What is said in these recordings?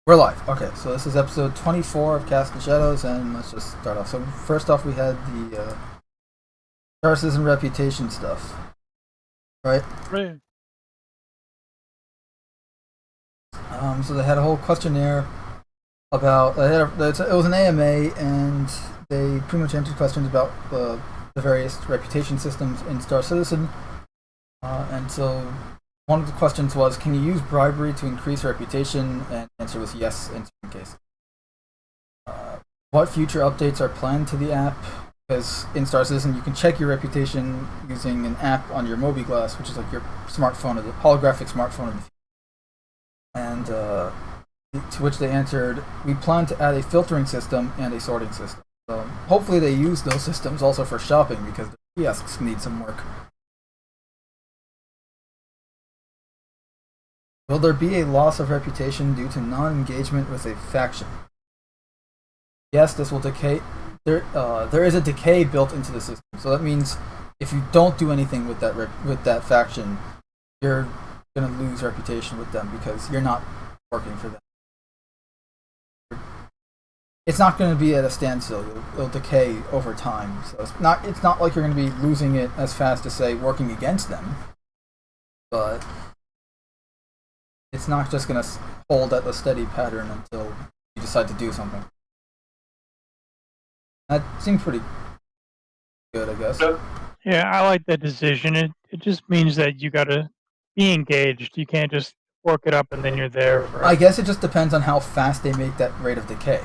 We're live. Okay, so this is episode 24 of Cast and Shadows, and let's just start off. So first off, we had the Star Citizen reputation stuff, right? Right. So they had a whole questionnaire about it was an AMA, and they pretty much answered questions about the various reputation systems in Star Citizen. And so one of the questions was, can you use bribery to increase reputation? And the answer was yes in certain cases. What future updates are planned to the app? Because in Star Citizen, you can check your reputation using an app on your Mobi Glass, which is like your smartphone, the holographic smartphone of the future. And to which they answered, we plan to add a filtering system and a sorting system. So hopefully they use those systems also for shopping, because the kiosks need some work. Will there be a loss of reputation due to non-engagement with a faction? Yes, this will decay. There is a decay built into the system, so that means if you don't do anything with that faction, you're gonna lose reputation with them because you're not working for them. It's not going to be at a standstill. It'll decay over time. So it's not like you're going to be losing it as fast as, say, working against them, but it's not just going to hold at a steady pattern until you decide to do something. That seems pretty good, I guess. Yeah, I like that decision. It just means that you gotta be engaged. You can't just work it up and then you're there for I guess it just depends on how fast they make that rate of decay.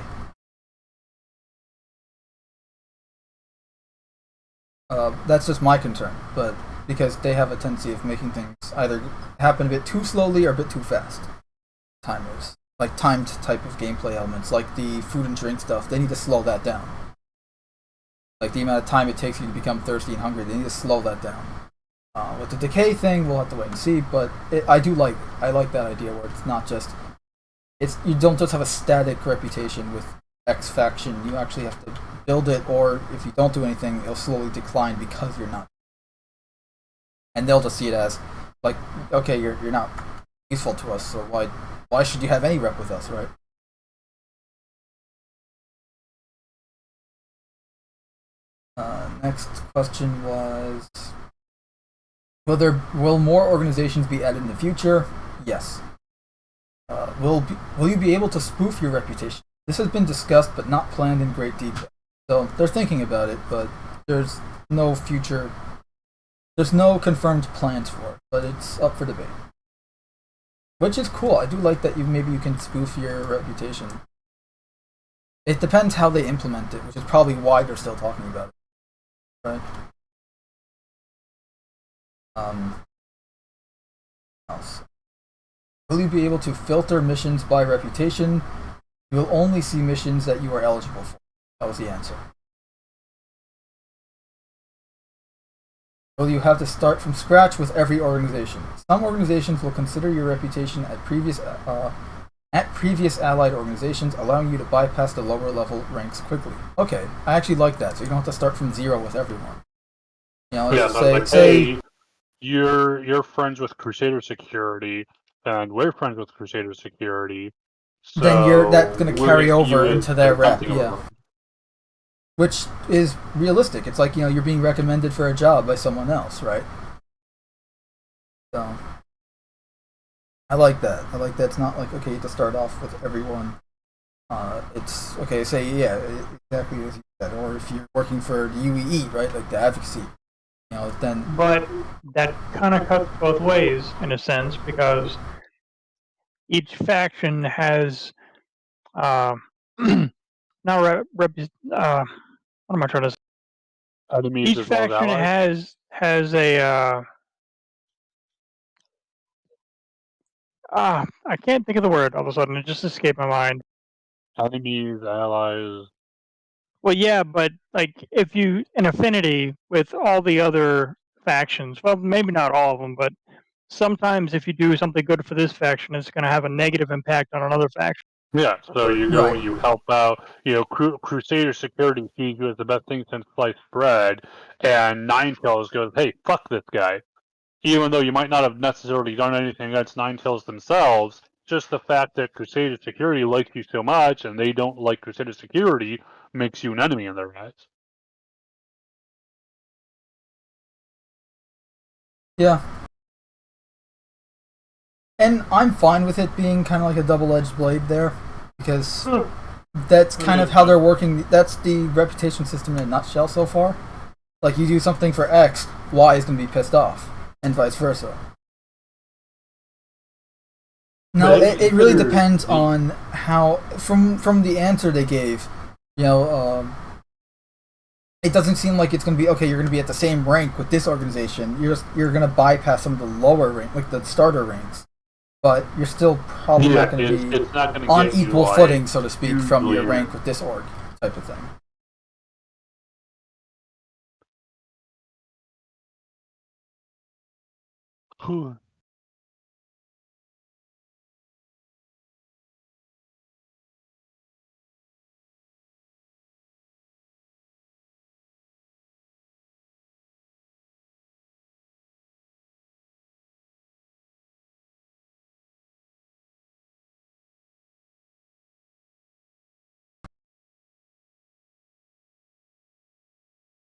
That's just my concern, but because they have a tendency of making things either happen a bit too slowly or a bit too fast. Timers. Like timed type of gameplay elements, like the food and drink stuff, they need to slow that down. Like the amount of time it takes you to become thirsty and hungry, they need to slow that down. With the decay thing, we'll have to wait and see, but I like that idea where it's not just, you don't just have a static reputation with X faction, you actually have to build it, or if you don't do anything, it'll slowly decline because you're not. And they'll just see it as, like, okay, you're not useful to us, so why should you have any rep with us, right? Next question was, will more organizations be added in the future? Yes. Will you be able to spoof your reputation? This has been discussed but not planned in great detail. So they're thinking about it, but there's no confirmed plans for it, but it's up for debate. Which is cool. I do like that maybe you can spoof your reputation. It depends how they implement it, which is probably why they're still talking about it. Right? Else. Will you be able to filter missions by reputation? You will only see missions that you are eligible for. That was the answer. Will you have to start from scratch with every organization? Some organizations will consider your reputation at previous allied organizations, allowing you to bypass the lower level ranks quickly. Okay, I actually like that, so you don't have to start from zero with everyone. You know, Yeah, say you're friends with Crusader Security, and we're friends with Crusader Security. So then that's going to carry over into their rep, yeah. Over. Which is realistic. It's like, you're being recommended for a job by someone else, right? So I like that. It's not like, okay, you have to start off with everyone. It's, okay, say, yeah, exactly as you said. Or if you're working for the UEE, right, like the advocacy, then... But that kind of cuts both ways, in a sense, because each faction has, what am I trying to say? Enemies Each faction has a, I can't think of the word all of a sudden. It just escaped my mind. Enemies, allies. Well, yeah, but like if you an affinity with all the other factions, well, maybe not all of them, but sometimes if you do something good for this faction, it's going to have a negative impact on another faction. Yeah, so you go and you help out. Crusader Security sees you as the best thing since sliced bread, and Ninetales goes, "Hey, fuck this guy." Even though you might not have necessarily done anything against Ninetales themselves, just the fact that Crusader Security likes you so much and they don't like Crusader Security makes you an enemy in their eyes. Yeah. And I'm fine with it being kind of like a double-edged blade there, because that's kind of how they're working. That's the reputation system in a nutshell so far. Like, you do something for X, Y is going to be pissed off, and vice versa. No, it really depends on how, from the answer they gave, you know, it doesn't seem like it's going to be, okay, you're going to be at the same rank with this organization. You're going to bypass some of the lower rank, like the starter ranks. But you're still probably not going to be on equal footing, so to speak, from your rank with this org type of thing.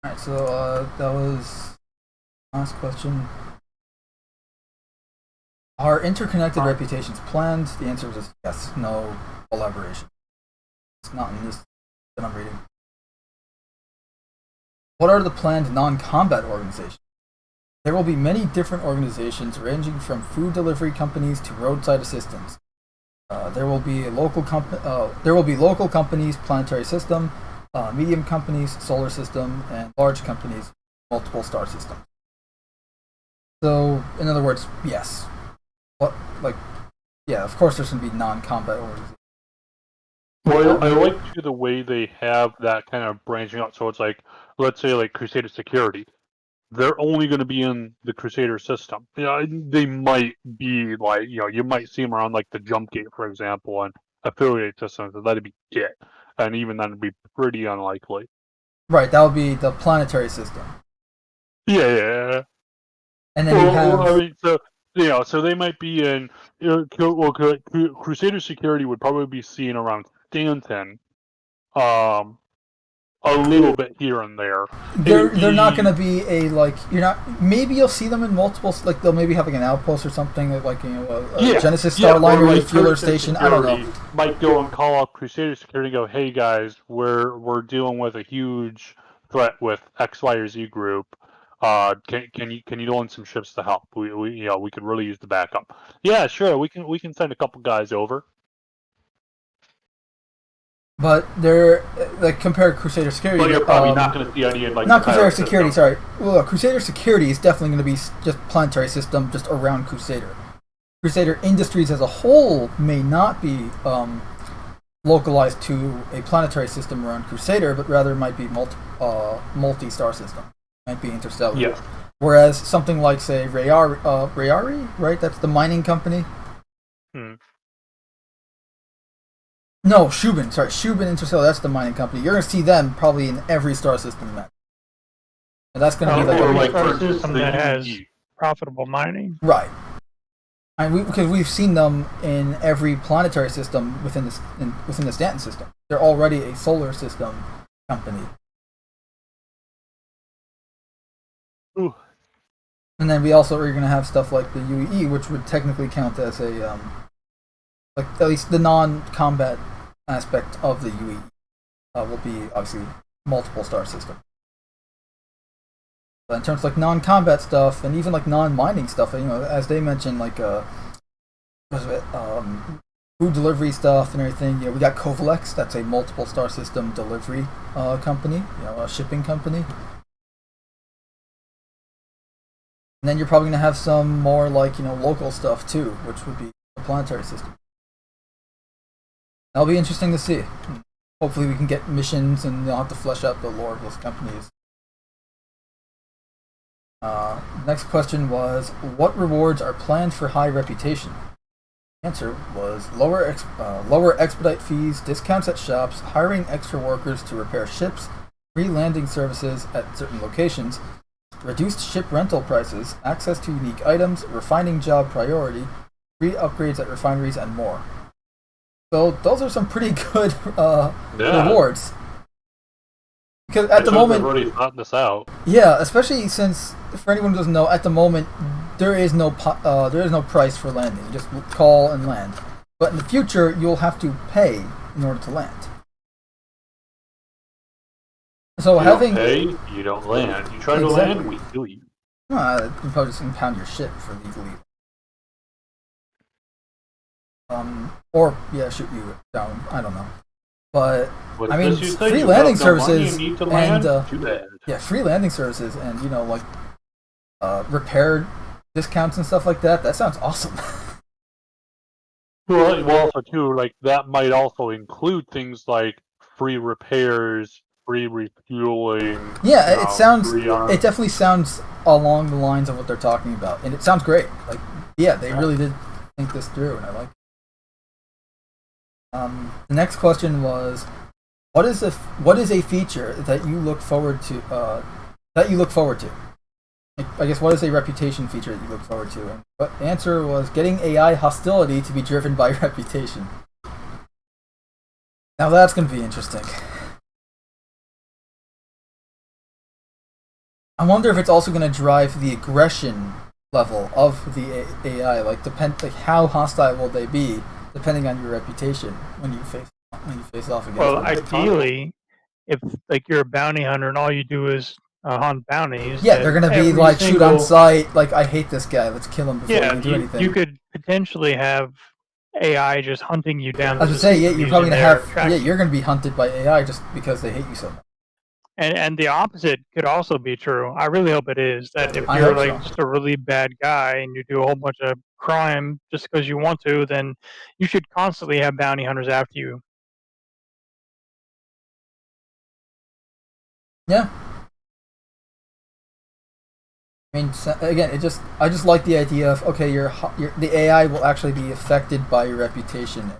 Alright, so that was last question. Are interconnected reputations planned? The answer is yes, no elaboration. It's not in this that I'm reading. What are the planned non-combat organizations? There will be many different organizations ranging from food delivery companies to roadside assistance. There will be local companies, planetary system, medium companies, solar system, and large companies, multiple star systems. So, in other words, yes. Of course there's going to be non-combat organizations. Well, I like too the way they have that kind of branching out. So it's like, let's say, like Crusader Security. They're only going to be in the Crusader system. You know, they might be like, you know, you might see them around like the Jump Gate, for example, and affiliate systems. That'd be it, and even that'd be pretty unlikely. Right, that would be the planetary system. Yeah. And then you have. I mean, so they might be in. Crusader Security would probably be seen around Stanton, a little bit here and there. They're not going to be maybe you'll see them in multiple, like they'll maybe have like an outpost or something, like a Genesis Starliner refueler station. I don't know. Might go and call up Crusader Security and go, hey guys, we're dealing with a huge threat with X, Y, or Z group. Can you loan some ships to help? We could really use the backup. Yeah, sure. We can send a couple guys over. But they're compared to Crusader Security. Well, you're probably not going to see any in not Crusader Security. Sorry, well, Crusader Security is definitely going to be just planetary system, just around Crusader. Crusader Industries as a whole may not be localized to a planetary system around Crusader, but rather might be multi-star system. Might be interstellar. Yeah. Whereas something like, say, Rayari, right? That's the mining company. No, Shubin. Sorry, Shubin Interstellar. That's the mining company. You're going to see them probably in every star system match. And that's going to be like a star system that has profitable mining. Right. Because we've seen them in every planetary system within the Stanton system. They're already a solar system company. Ooh. And then we also are going to have stuff like the UEE, which would technically count as a at least the non-combat aspect of the UE will be obviously multiple star system. But in terms of like non-combat stuff and even like non-mining stuff, as they mentioned, like food delivery stuff and everything. We got Kovalex, that's a multiple star system delivery company, a shipping company. And then you're probably gonna have some more like local stuff too, which would be a planetary system. That'll be interesting to see. Hopefully we can get missions and they'll have to flesh out the lore of those companies. Next question was, what rewards are planned for high reputation? The answer was lower expedite fees, discounts at shops, hiring extra workers to repair ships, free landing services at certain locations, reduced ship rental prices, access to unique items, refining job priority, free upgrades at refineries, and more. So those are some pretty good rewards. Because at the moment, they've already thought this out. yeah, especially since for anyone who doesn't know, at the moment there is no price for landing. You just call and land. But in the future, you'll have to pay in order to land. So You don't pay, you don't land. You try to land, we kill you. You can probably just impound your ship for legally. Or shoot you down. I don't know. But I mean, free landing services and free landing services and repair discounts and stuff like that. That sounds awesome. Well, also too, like that might also include things like free repairs, free refueling. Yeah, it definitely sounds along the lines of what they're talking about, and it sounds great. Like, yeah, they really did think this through, and I like it. The next question was, what is a feature that you look forward to? I guess, what is a reputation feature that you look forward to? And the answer was getting AI hostility to be driven by reputation. Now that's going to be interesting. I wonder if it's also going to drive the aggression level of the AI. Like how hostile will they be, depending on your reputation when you face off against them. Well, ideally, if you're a bounty hunter and all you do is hunt bounties, they're gonna be like shoot on sight. Like, I hate this guy. Let's kill him before we can do anything. You could potentially have AI just hunting you down. I was gonna say, you're probably gonna have you're gonna be hunted by AI just because they hate you so much. And the opposite could also be true. I really hope it is. That if you're just a really bad guy and you do a whole bunch of crime just because you want to, then you should constantly have bounty hunters after you. Yeah. I mean, again, I just like the idea of, okay, the AI will actually be affected by your reputation.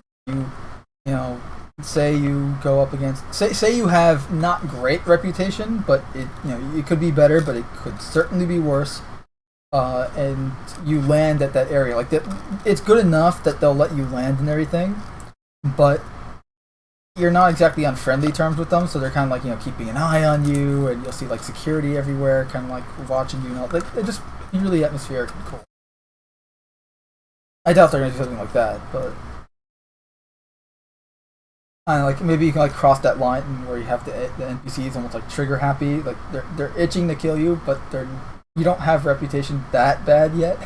Say you go up against, say you have not great reputation, but it could be better, but it could certainly be worse. And you land at that area, like that, it's good enough that they'll let you land and everything, but you're not exactly on friendly terms with them, so they're kind of like, keeping an eye on you, and you'll see like security everywhere, kind of like watching you, like they're just really atmospheric and cool. I doubt they're gonna do something like that, but I don't know, like maybe you can like cross that line where you have the NPCs almost like trigger happy, like they're itching to kill you, but you don't have reputation that bad yet.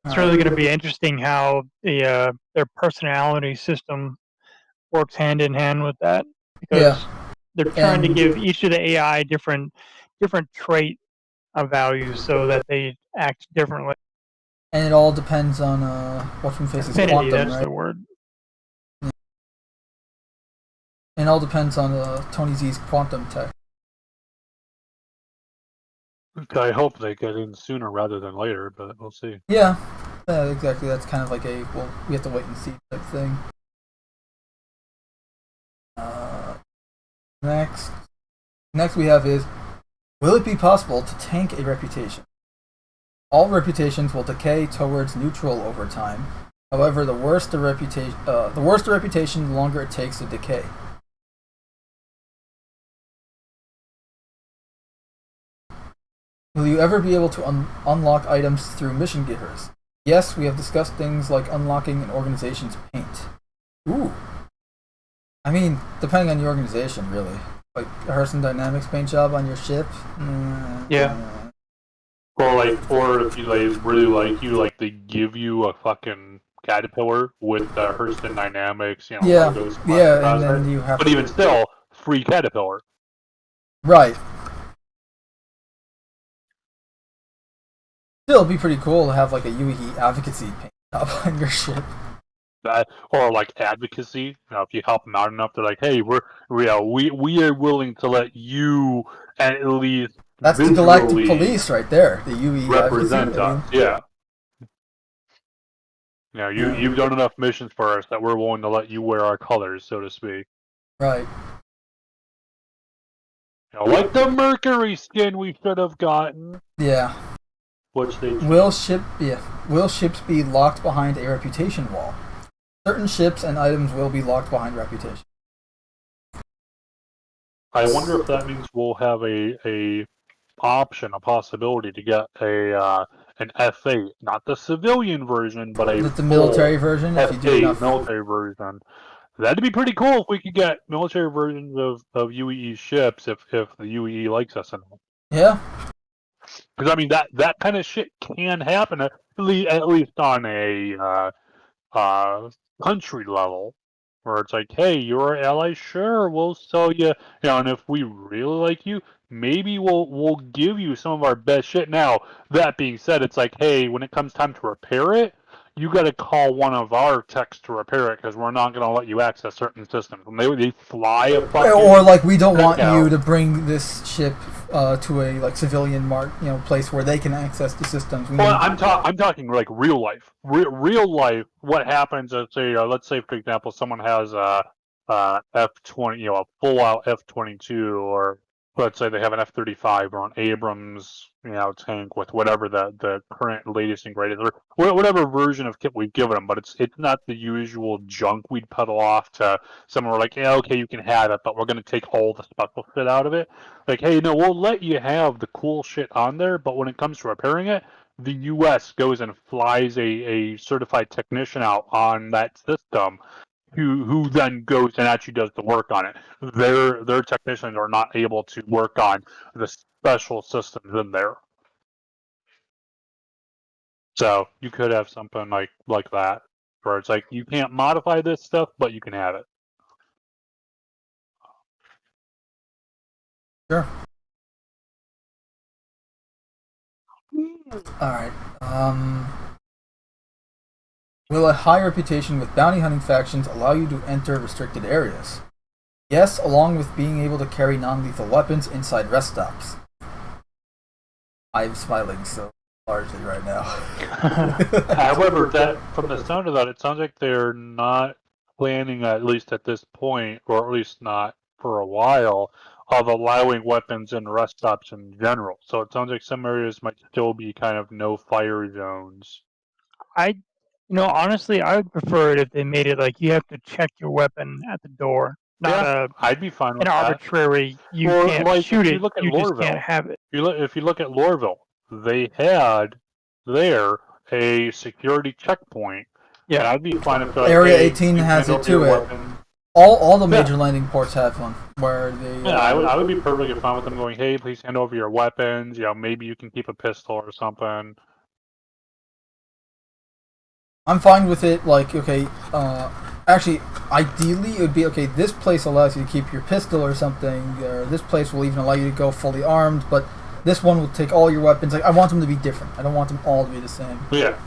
It's really going to be interesting how their personality system works hand in hand with that, because they're trying to give each of the AI different trait values so that they act differently. And it all depends on what's from faces quantum, that's right? the word. Yeah. And it all depends on Tony Z's quantum tech. I hope they get in sooner rather than later, but we'll see. Yeah, exactly. That's kind of like we have to wait and see type thing. Next we have is, will it be possible to tank a reputation? All reputations will decay towards neutral over time. However, the worse the reputation, the longer it takes to decay. Will you ever be able to unlock items through mission getters? Yes, we have discussed things like unlocking an organization's paint. Ooh. I mean, depending on the organization, really. Like a Hearthstone Dynamics paint job on your ship? Yeah. Or if you really like you, they give you a fucking caterpillar with Hearthstone Dynamics, logos. Yeah, and then you have. But even still, free caterpillar. Right. Still, it'd be pretty cool to have like a UE advocacy paint up on your ship. Or advocacy. If you help them out enough, they're like, "Hey, we are willing to let you at least." That's the Galactic Police right there. The UE represent us. Yeah. Yeah, you've done enough missions for us that we're willing to let you wear our colors, so to speak. Right. Like the Mercury skin we should have gotten. Yeah. Which they Will ships be locked behind a reputation wall? Certain ships and items will be locked behind reputation. I wonder if that means we'll have a possibility to get an F8, not the civilian version, but Is it the military full version? If you do F8 enough, military version. That'd be pretty cool if we could get military versions of UEE ships if the UEE likes us enough. yeah. Because I mean that kind of shit can happen at least on a country level, where it's like, hey, you're an ally, sure, we'll sell you, and if we really like you, maybe we'll give you some of our best shit. Now, that being said, it's like, hey, when it comes time to repair it, you got to call one of our techs to repair it because we're not going to let you access certain systems. When they fly a fucking Or like, we don't want out. you to bring this ship to a like civilian place where they can access the systems. Well, I'm talking like real life. Real life. What happens? Let's say for example, someone has a F-20, a full out F-22, or let's say they have an F-35 or an Abrams, tank with whatever the current latest and greatest, or whatever version of kit we've given them. But it's not the usual junk we'd peddle off to someone. We're like, yeah, okay, you can have it, but we're going to take all the special shit out of it. Like, hey, no, we'll let you have the cool shit on there, but when it comes to repairing it, the U.S. goes and flies a certified technician out on that system, who then goes and actually does the work on it. Their technicians are not able to work on the special systems in there. So you could have something like that, where it's like, you can't modify this stuff, but you can have it. Sure. Alright. Will a high reputation with bounty hunting factions allow you to enter restricted areas? Yes, along with being able to carry non-lethal weapons inside rest stops. I'm smiling so largely right now. However, from the sound of that, it sounds like they're not planning, at least at this point, or at least not for a while, of allowing weapons in rest stops in general. So it sounds like some areas might still be kind of no fire zones. Honestly, I would prefer it if they made it like you have to check your weapon at the door, not I'd be fine with an that. arbitrary. You can't shoot it. Look at You just Lorville. can't have it. If you look at Lorville, they had there a security checkpoint. Yeah, and I'd be fine if Area 18 has it too. All the major landing ports have one where they. Yeah, I would be perfectly fine with them going, hey, please hand over your weapons. Maybe you can keep a pistol or something. I'm fine with it. Like, okay, actually, ideally, it would be okay. This place allows you to keep your pistol or something, or this place will even allow you to go fully armed. But this one will take all your weapons. Like, I want them to be different. I don't want them all to be the same. Yeah.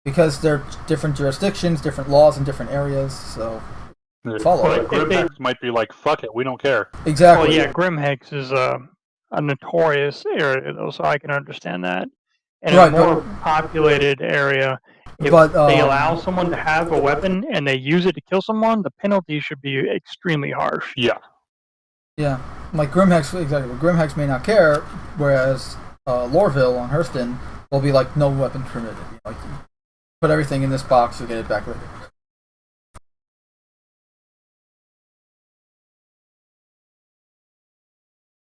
Because they're different jurisdictions, different laws in different areas. So follow. Like, Grimhex might be like, fuck it, we don't care. Exactly. Well, yeah, Grimhex is a notorious area, though, so I can understand that. In a more populated area, if they allow someone to have a weapon and they use it to kill someone, the penalty should be extremely harsh. Yeah. Yeah. Like Grimhex, exactly. Grimhex may not care, whereas Lorville on Hurston will be like, no weapons permitted. Like, put everything in this box, you'll get it back later.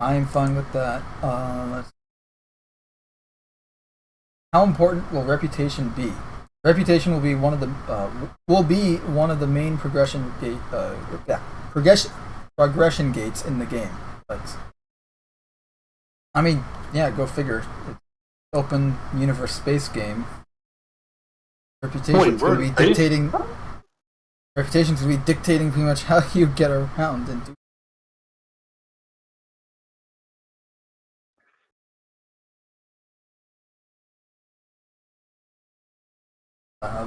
I am fine with that. How important will reputation be? Reputation will be one of the main progression gates in the game. I mean, yeah, go figure. Open universe space game. Reputation's going to be dictating. Reputation's going to be dictating pretty much how you get around and do.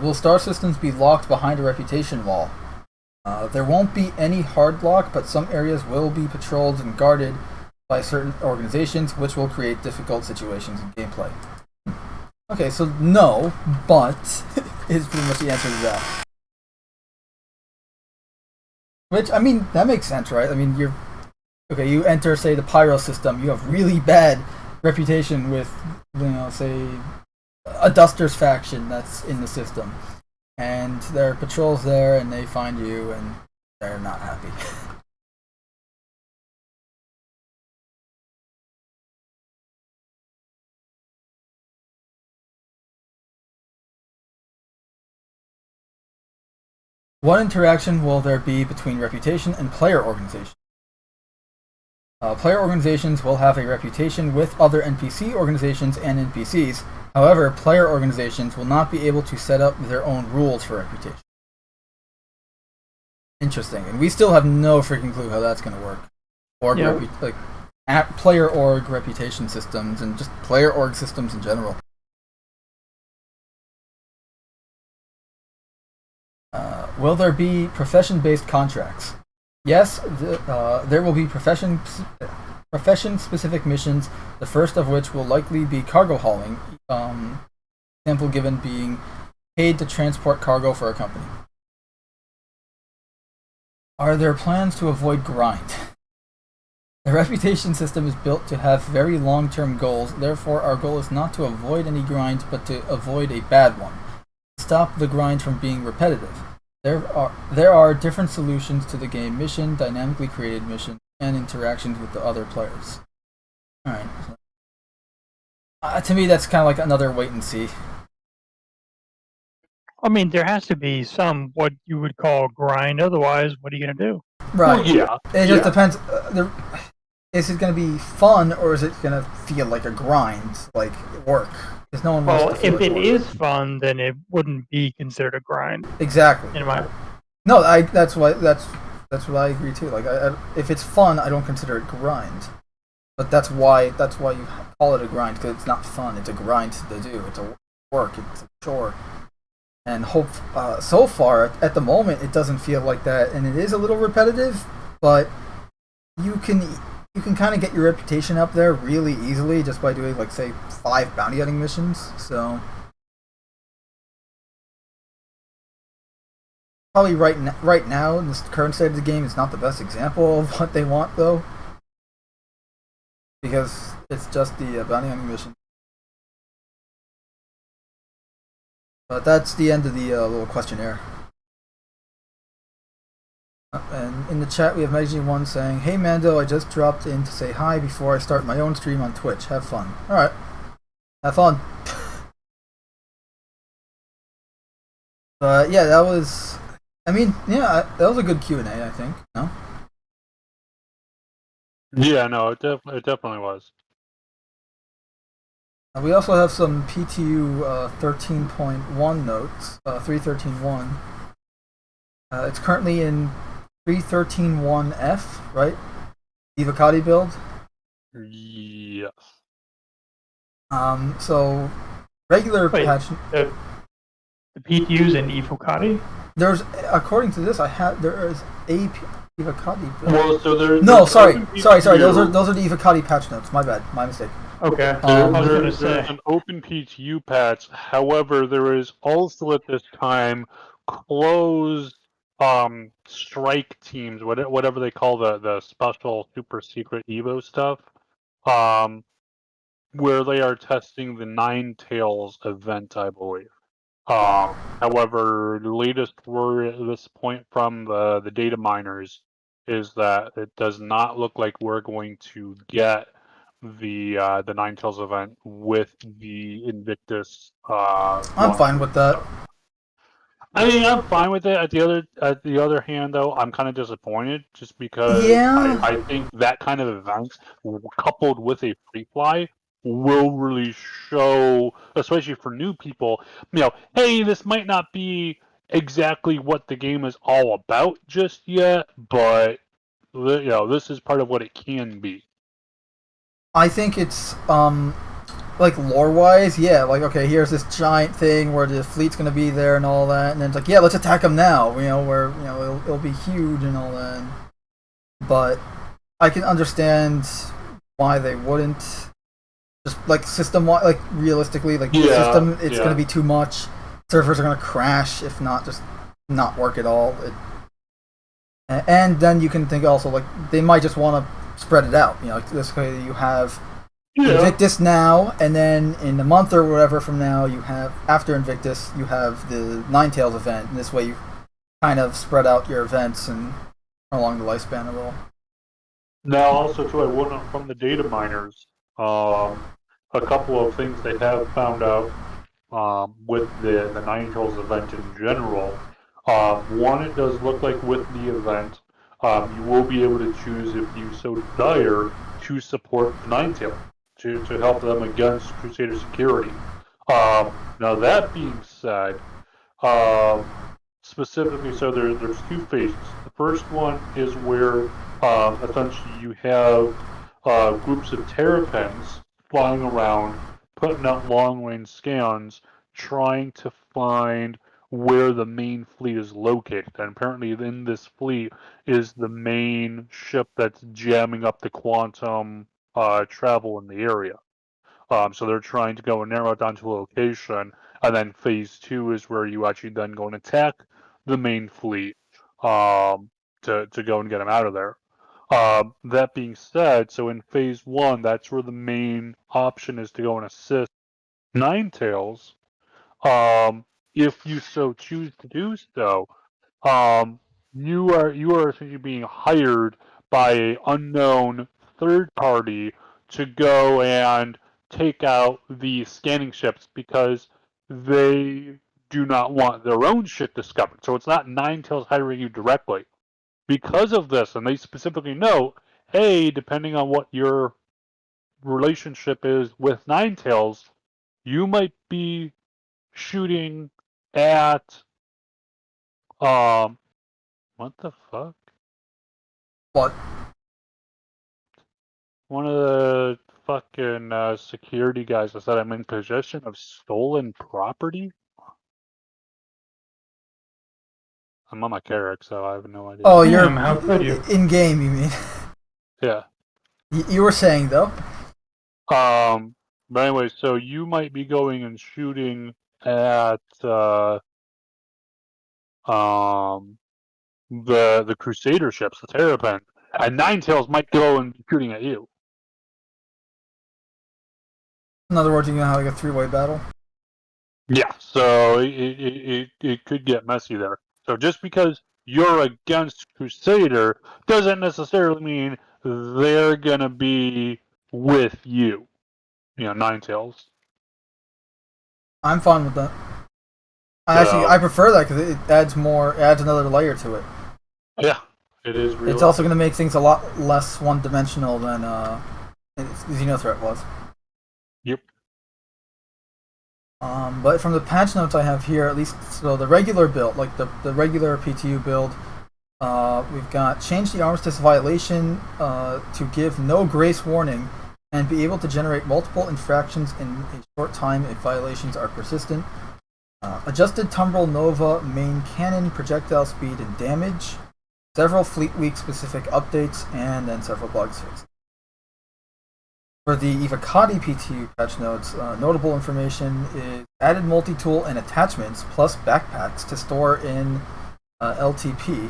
Will star systems be locked behind a reputation wall? There won't be any hard lock, but some areas will be patrolled and guarded by certain organizations, which will create difficult situations in gameplay. Okay, so no, but is pretty much the answer to that. Which, I mean, that makes sense, right? I mean, you enter, say, the pyro system, you have really bad reputation with, say, a Dusters faction that's in the system, and there are patrols there, and they find you, and they're not happy. What interaction will there be between reputation and player organization? Player organizations will have a reputation with other NPC organizations and NPCs. However, player organizations will not be able to set up their own rules for reputation. Interesting, and we still have no freaking clue how that's going to work. Player org reputation systems and just player org systems in general. Will there be profession-based contracts? Yes, there will be profession-specific missions, the first of which will likely be cargo hauling, example given being paid to transport cargo for a company. Are there plans to avoid grind? The reputation system is built to have very long-term goals, therefore our goal is not to avoid any grind, but to avoid a bad one. Stop the grind from being repetitive. There are different solutions to the game mission, dynamically created missions, and interactions with the other players. Alright. To me, that's kind of like another wait and see. I mean, there has to be some what you would call grind. Otherwise, what are you going to do? Right. Well, yeah. It just depends. Is it going to be fun, or is it going to feel like a grind, like work? Because no one wants to feel if like it work. is fun, then it wouldn't be considered a grind. Exactly. No, that's what I agree too. Like, if it's fun, I don't consider it grind. But that's why you call it a grind, because it's not fun. It's a grind to do. It's a work. It's a chore. And so far at the moment, it doesn't feel like that, and it is a little repetitive. But you can kind of get your reputation up there really easily just by doing, like, say, 5 bounty hunting missions. So probably right now in this current state of the game, it's not the best example of what they want, though, because it's just the bounty hunting mission. But that's the end of the little questionnaire. And in the chat we have Meggy1 saying, "Hey Mando, I just dropped in to say hi before I start my own stream on Twitch. Have fun." Alright. Have fun. But yeah, that was... that was a good Q&A, I think. No? Yeah, no, it definitely was. We also have some PTU 13.1 notes, 313.1. It's currently in 313.1F, right? Evocati build? Yes. So, regular patch... The PTUs in Evocati? There's, according to this, there is a Evocati build. Well, so there's... No, sorry. Those are the Evocati patch notes. My bad. My mistake. Okay. There's an open PTU patch. However, there is also at this time closed strike teams, whatever they call the special super secret Evo stuff, where they are testing the Nine Tails event, I believe. However, the latest word at this point from the data miners is that it does not look like we're going to get the Nine Tails event with the Invictus. I'm fine with that. I mean, I'm fine with it. At the other hand, though, I'm kind of disappointed just because I think that kind of event, coupled with a free fly, will really show, especially for new people, hey, this might not be exactly what the game is all about just yet, but this is part of what it can be. I think it's like lore-wise, yeah. Like, okay, here's this giant thing where the fleet's gonna be there and all that, and then it's like, yeah, let's attack them now. Where it'll be huge and all that. But I can understand why they wouldn't. Just like system-wise, like realistically, like the system, it's gonna be too much. Servers are gonna crash if not just not work at all. And then you can think also like they might just want to spread it out. Like this way you have Yeah. Invictus now, and then in a month or whatever from now, you have after Invictus, you have the Ninetales event. And this way, you kind of spread out your events and along the lifespan a little. Now, also too, I will note from the data miners, a couple of things they have found out with the Ninetales event in general. One, it does look like with the event, you will be able to choose, if you so desire, to support the Ninetales to help them against Crusader security. Now that being said, specifically, so there's two phases. The first one is where essentially you have groups of terrapins flying around, putting out long-range scans, trying to find where the main fleet is located. And apparently, in this fleet is the main ship that's jamming up the quantum travel in the area. So they're trying to go and narrow it down to a location, and then phase two is where you actually then go and attack the main fleet to go and get them out of there. That being said, so in phase one, that's where the main option is to go and assist Ninetales, if you so choose to do so. Um, you are essentially being hired by an unknown third party to go and take out the scanning ships because they do not want their own shit discovered. So it's not Ninetales hiring you directly. Because of this, and they specifically note, hey, depending on what your relationship is with Ninetales, you might be shooting at what the fuck? What? One of the fucking security guys that said I'm in possession of stolen property. I'm on my Carrick, so I have no idea. Oh, Damn, you're how could you? in game. You mean? Yeah. You were saying though. But anyway, so you might be going and shooting at the Crusader ships, the Terrapin, and Ninetales might go and be shooting at you. In other words, you can have like a three-way battle. Yeah, so it could get messy there. So just because you're against Crusader doesn't necessarily mean they're gonna be with you. You know, Ninetales. I'm fine with that. I So prefer that because it adds more, it adds another layer to it. yeah, it is real. It's also going to make things a lot less one-dimensional than Xenothreat was. Yep. But from the patch notes I have here, at least, so the regular build, like the regular PTU build, we've got change the armistice violation to give no grace warning and be able to generate multiple infractions in a short time if violations are persistent. Adjusted Tumbrel Nova main cannon projectile speed and damage, several Fleet Week specific updates, and then several bugs fixed. For the Ivacati PTU patch notes, notable information is added multi-tool and attachments plus backpacks to store in LTP.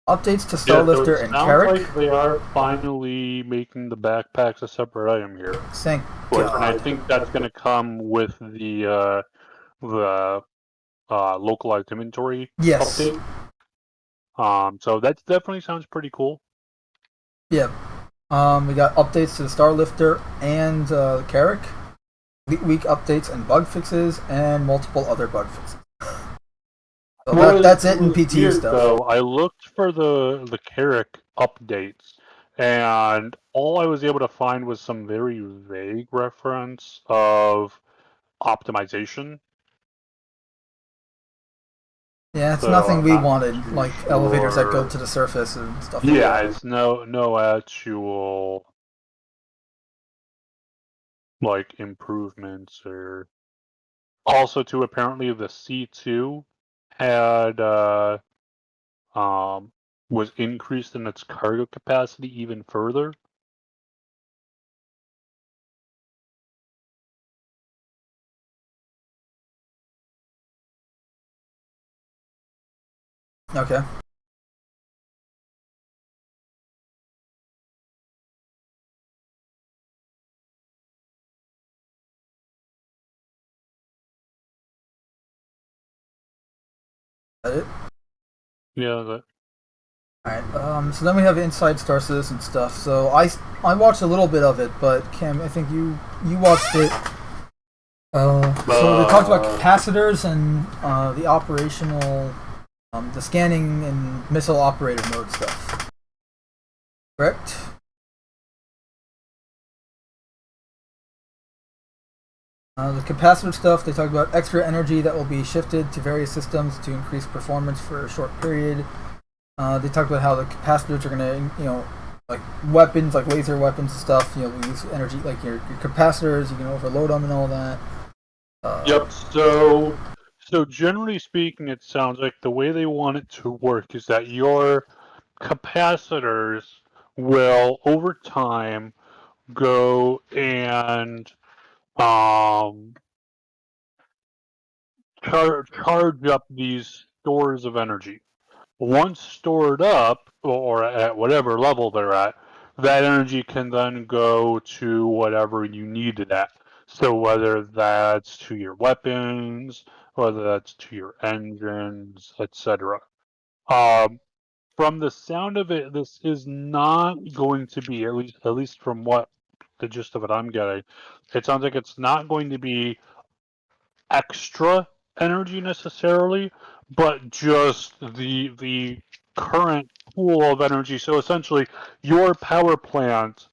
Updates to Starlifter and Carrick. Like they are finally making the backpacks a separate item here. Thank And I God. think that's going to come with the localized inventory Yes. update. So that definitely sounds pretty cool. Yeah. We got updates to the Starlifter and Carrick, Fleet Week updates and bug fixes, and multiple other bug fixes. So that's it in PT weird, stuff. Though, I looked for the Carrick updates, and all I was able to find was some very vague reference of optimization. Yeah, it's So nothing I'm we not wanted, too like elevators that go sure. to the surface and stuff like Yeah, that. it's no actual like improvements or also too apparently the C2 had was increased in its cargo capacity even further. Okay. That it? Yeah, that. Alright, so then we have Inside Star Citizen stuff. So I watched a little bit of it, but Cam, I think you watched it. So they talked about capacitors and the operational, the scanning and missile operator mode stuff. Correct? The capacitor stuff, they talk about extra energy that will be shifted to various systems to increase performance for a short period. They talk about how the capacitors are going to, like weapons, like laser weapons and stuff, we use energy, like your capacitors, you can overload them and all that. Yep. So generally speaking, it sounds like the way they want it to work is that your capacitors will, over time, go and charge up these stores of energy. Once stored up, or at whatever level they're at, that energy can then go to whatever you need it at. So whether that's to your weapons, whether that's to your engines, etc. From the sound of it, this is not going to be, at least from what the gist of it I'm getting, it sounds like it's not going to be extra energy necessarily, but just the current pool of energy. So essentially, your power plant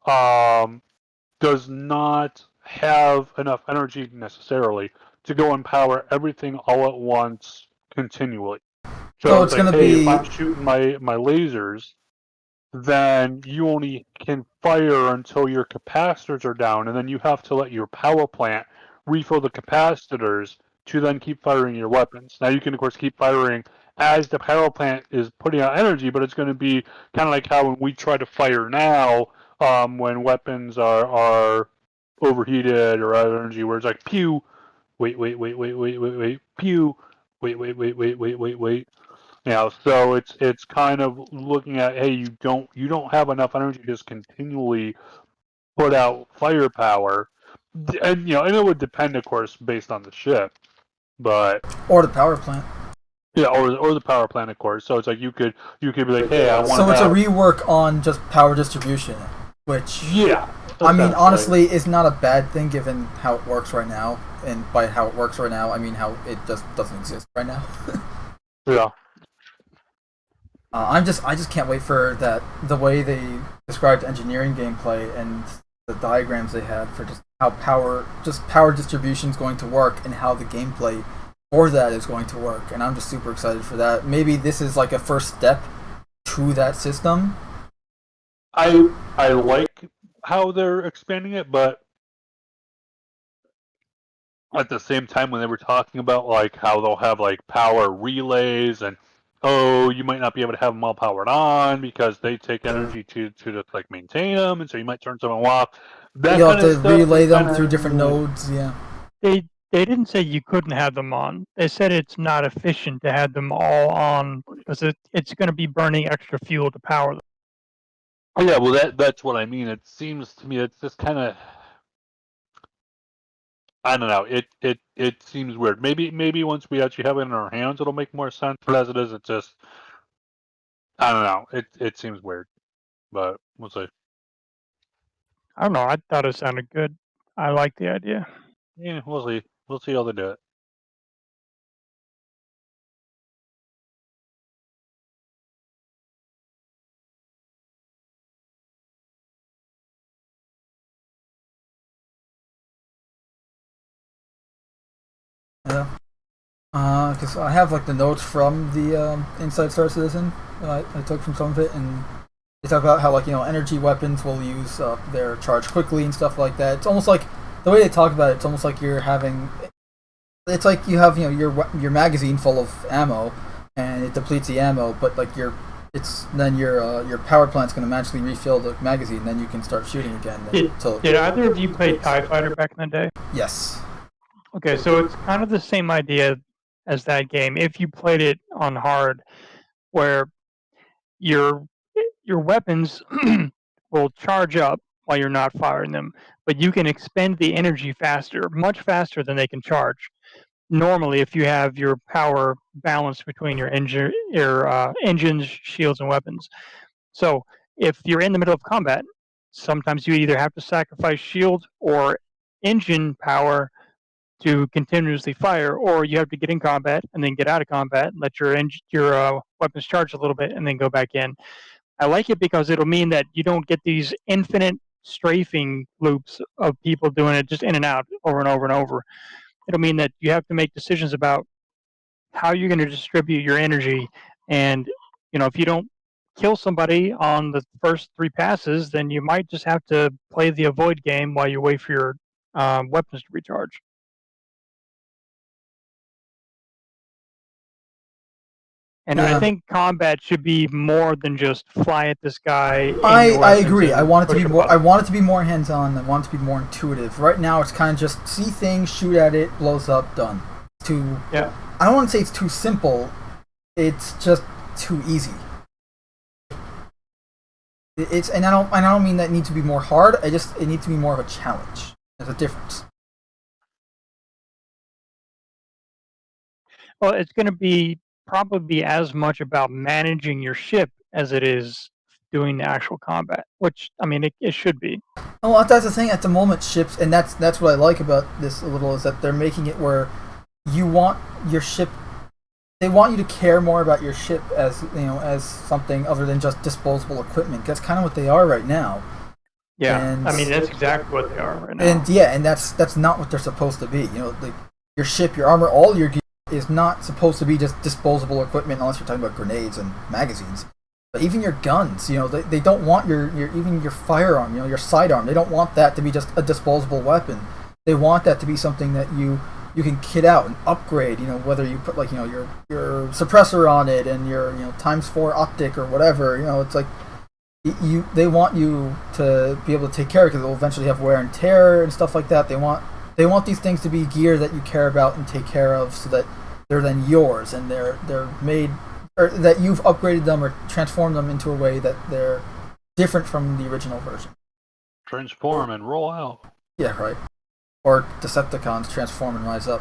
does not have enough energy necessarily to go and power everything all at once continually. So it's it's like, going to hey, if be I'm shooting my lasers, then you only can fire until your capacitors are down, and then you have to let your power plant refill the capacitors to then keep firing your weapons. Now you can of course keep firing as the power plant is putting out energy, but it's going to be kind of like how when we try to fire now, when weapons are overheated or out of energy, where it's like pew, wait, pew, wait. So it's kind of looking at, hey, you don't have enough energy to just continually put out firepower, and and it would depend, of course, based on the ship, but or the power plant. yeah, or the power plant, of course. So it's like you could be like, hey, I want So to it's a have rework on just power distribution, which yeah. I mean, essentially. honestly, is not a bad thing given how it works right now. And by how it works right now, I mean how it just doesn't exist right now. Yeah. I just can't wait for the way they described engineering gameplay and the diagrams they had for just how power distribution is going to work and how the gameplay for that is going to work. And I'm just super excited for that. Maybe this is like a first step to that system. I like how they're expanding it, but at the same time, when they were talking about like how they'll have like power relays and you might not be able to have them all powered on because they take energy to just like maintain them, and so you might turn some of them off. That You'll have kind of to stuff relay is them kind through different of nodes. Yeah. They didn't say you couldn't have them on. They said it's not efficient to have them all on because it's going to be burning extra fuel to power them. yeah. Well, that's what I mean. It seems to me it's just kind of, I don't know. It seems weird. Maybe once we actually have it in our hands, it'll make more sense. But as it is, it just, I don't know. It seems weird, but we'll see. I don't know. I thought it sounded good. I like the idea. Yeah, we'll see. We'll see how they do it. Yeah. Because I have like the notes from the Inside Star Citizen that I took from some of it, and they talk about how like energy weapons will use their charge quickly and stuff like that. It's almost like the way they talk about it. It's almost like you're having. It's like you have your magazine full of ammo, and it depletes the ammo, but like your power plant's going to magically refill the magazine, and then you can start shooting again. Did either of you play TIE Fighter back in the day? Yes. Okay, so it's kind of the same idea as that game if you played it on hard, where your weapons will charge up while you're not firing them, but you can expend the energy faster, much faster than they can charge. normally if you have your power balanced between your engines, shields, and weapons. So if you're in the middle of combat, sometimes you either have to sacrifice shield or engine power to continuously fire, or you have to get in combat and then get out of combat and let your weapons charge a little bit and then go back in. I like it because it'll mean that you don't get these infinite strafing loops of people doing it just in and out over and over and over. It'll mean that you have to make decisions about how you're going to distribute your energy, and if you don't kill somebody on the first 3 passes, then you might just have to play the avoid game while you wait for your weapons to recharge. And I think combat should be more than just fly at this guy. I agree. I want it to be more. I want it to be more hands-on. I want it to be more intuitive. Right now, it's kind of just see things, shoot at it, blows up, done. I don't want to say it's too simple. It's just too easy. And I don't mean that it needs to be more hard. It needs to be more of a challenge. There's a difference. Well, it's going to be probably as much about managing your ship as it is doing the actual combat, which I mean it should be. Well, that's the thing. At the moment, ships, and that's what I like about this a little, is that they're making it where you want your ship. They want you to care more about your ship as as something other than just disposable equipment. That's kind of what they are right now. Yeah, and, I mean that's exactly what they are right now. And that's not what they're supposed to be. Like your ship, your armor, all your gear is not supposed to be just disposable equipment unless you're talking about grenades and magazines. But even your guns, they don't want your even your firearm, your sidearm. They don't want that to be just a disposable weapon. They want that to be something that you can kit out and upgrade. Whether you put your suppressor on it and your ×4 optic or whatever. It's like they want you to be able to take care of it, because it will eventually have wear and tear and stuff like that. They want these things to be gear that you care about and take care of, so that they're then yours and they're made, or that you've upgraded them or transformed them into a way that they're different from the original version. Transform and roll out. Yeah, right. Or Decepticons transform and rise up.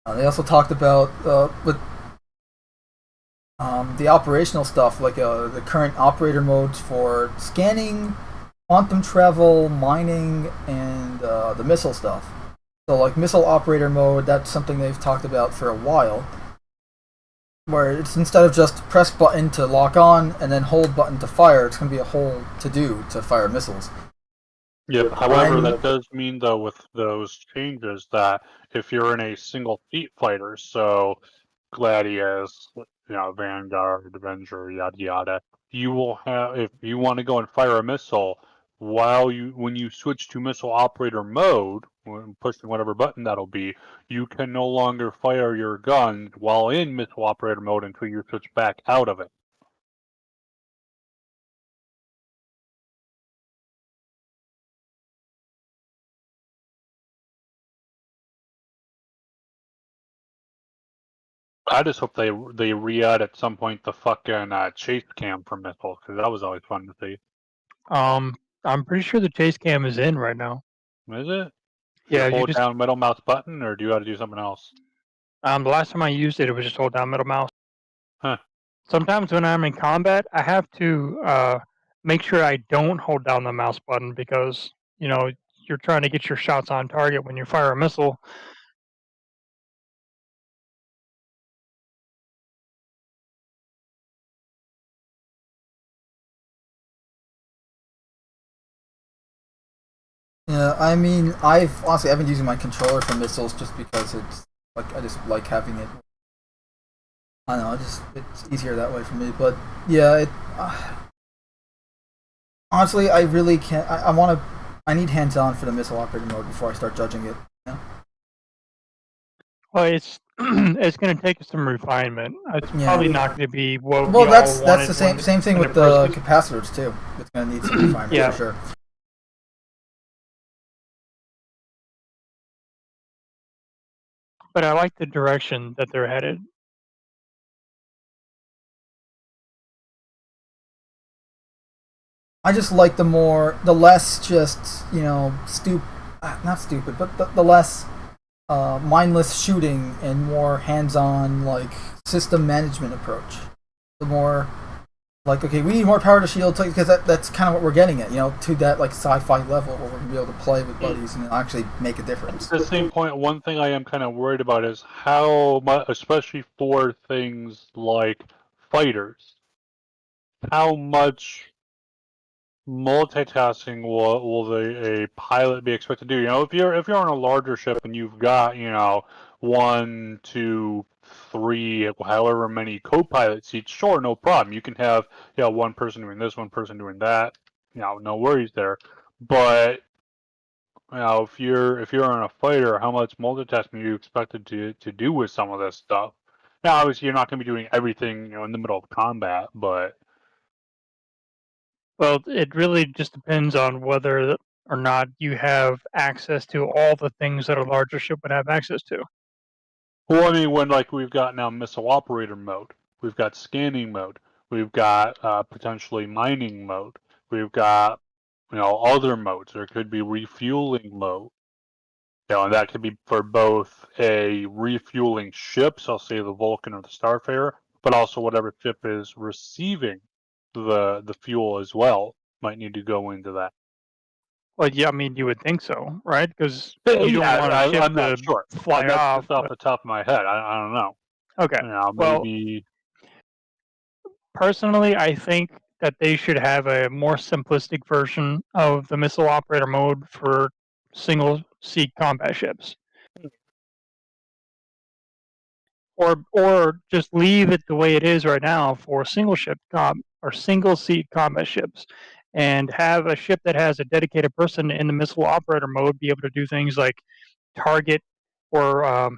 They also talked about with the operational stuff, like the current operator modes for scanning, quantum travel, mining, and the missile stuff. So like missile operator mode, that's something they've talked about for a while, where it's instead of just press button to lock on and then hold button to fire, it's going to be a whole to-do to fire missiles. Yep. However, that does mean, though, with those changes, that if you're in a single seat fighter, so Gladius, Vanguard, Avenger, yada yada, you will have, if you want to go and fire a missile, when you switch to missile operator mode, when pushing whatever button that'll be, you can no longer fire your gun while in missile operator mode until you switch back out of it. I just hope they re-add at some point the fucking chase cam for missiles, because that was always fun to see. I'm pretty sure the chase cam is in right now. Is it? Yeah, you hold down middle mouse button, or do you have to do something else? The last time I used it, it was just hold down middle mouse. Huh. Sometimes when I'm in combat, I have to make sure I don't hold down the mouse button, because you're trying to get your shots on target when you fire a missile. Yeah, I mean, I've been using my controller for missiles just because it's like I just like having it. I don't know, it's easier that way for me. But yeah, honestly, I really can't. I need hands-on for the missile operator mode before I start judging it. Well, it's going to take some refinement. It's probably not going to be what. Well, that's the same thing with the capacitors too. It's going to need some refinement for sure. But I like the direction that they're headed. I just like the less just not stupid, but the less mindless shooting and more hands-on like system management approach. The more like, okay, we need more power to shield because that's kind of what we're getting at, to that like sci-fi level where we're gonna be able to play with buddies and actually make a difference. At the same point, one thing I am kind of worried about is how much, especially for things like fighters, how much multitasking will a pilot be expected to do? If you're on a larger ship and you've got 1, 2, 3, however many co-pilot seats, sure, no problem. You can have one person doing this, one person doing that. No worries there. But if you're on a fighter, how much multitasking are you expected to do with some of this stuff? Now, obviously, you're not going to be doing everything in the middle of combat, but Well, it really just depends on whether or not you have access to all the things that a larger ship would have access to. well, I mean, when we've got now missile operator mode, we've got scanning mode, we've got potentially mining mode, we've got other modes. There could be refueling mode. And that could be for both a refueling ship, so I'll say the Vulcan or the Starfarer, but also whatever ship is receiving the fuel as well might need to go into that. Well, yeah, I mean, you would think so, right? Because you don't want a ship I'm not to sure. fly That's off. just off the top of my head. I don't know. Okay. Well, Maybe. personally, I think that they should have a more simplistic version of the missile operator mode for single seat combat ships. Or just leave it the way it is right now for single seat combat ships, and have a ship that has a dedicated person in the missile operator mode be able to do things like target or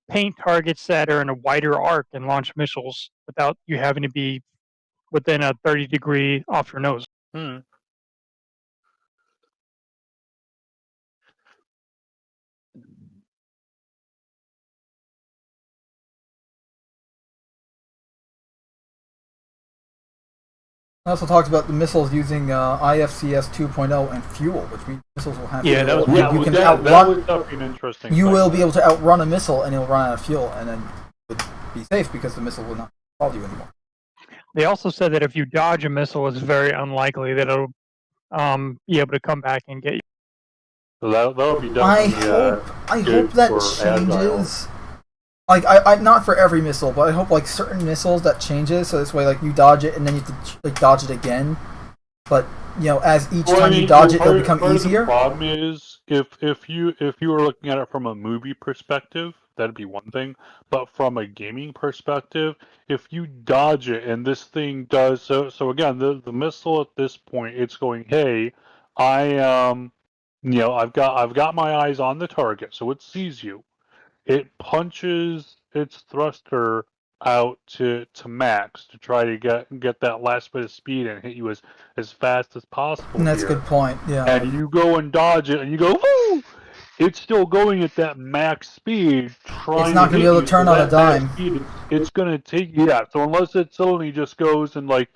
paint targets that are in a wider arc and launch missiles without you having to be within a 30-degree off your nose. I also talked about the missiles using IFCS 2.0 and fuel, which means missiles will have Yeah, fuel. that was- Yeah, you can that outrun. would definitely be an interesting. You thing. will be able to outrun a missile, and it'll run out of fuel, and then it would be safe because the missile will not follow you anymore. They also said that if you dodge a missile, it's very unlikely that it'll be able to come back and get you. So that'll be I definitely. hope good that for changes. Like I not for every missile, but I hope like certain missiles that changes, so this way like you dodge it and then you have to like dodge it again. But as each time you dodge it, it'll become easier. The problem is if you were looking at it from a movie perspective, that'd be one thing. But from a gaming perspective, if you dodge it and this thing does so again, the missile at this point, it's going, hey, I've got my eyes on the target, so it sees you. It punches its thruster out to max to try to get that last bit of speed and hit you as fast as possible. And that's here. a good point. Yeah. And you go and dodge it, and you go, woo! It's still going at that max speed. It's not going to be able to turn on a dime. It's going to take So unless it suddenly just goes and like,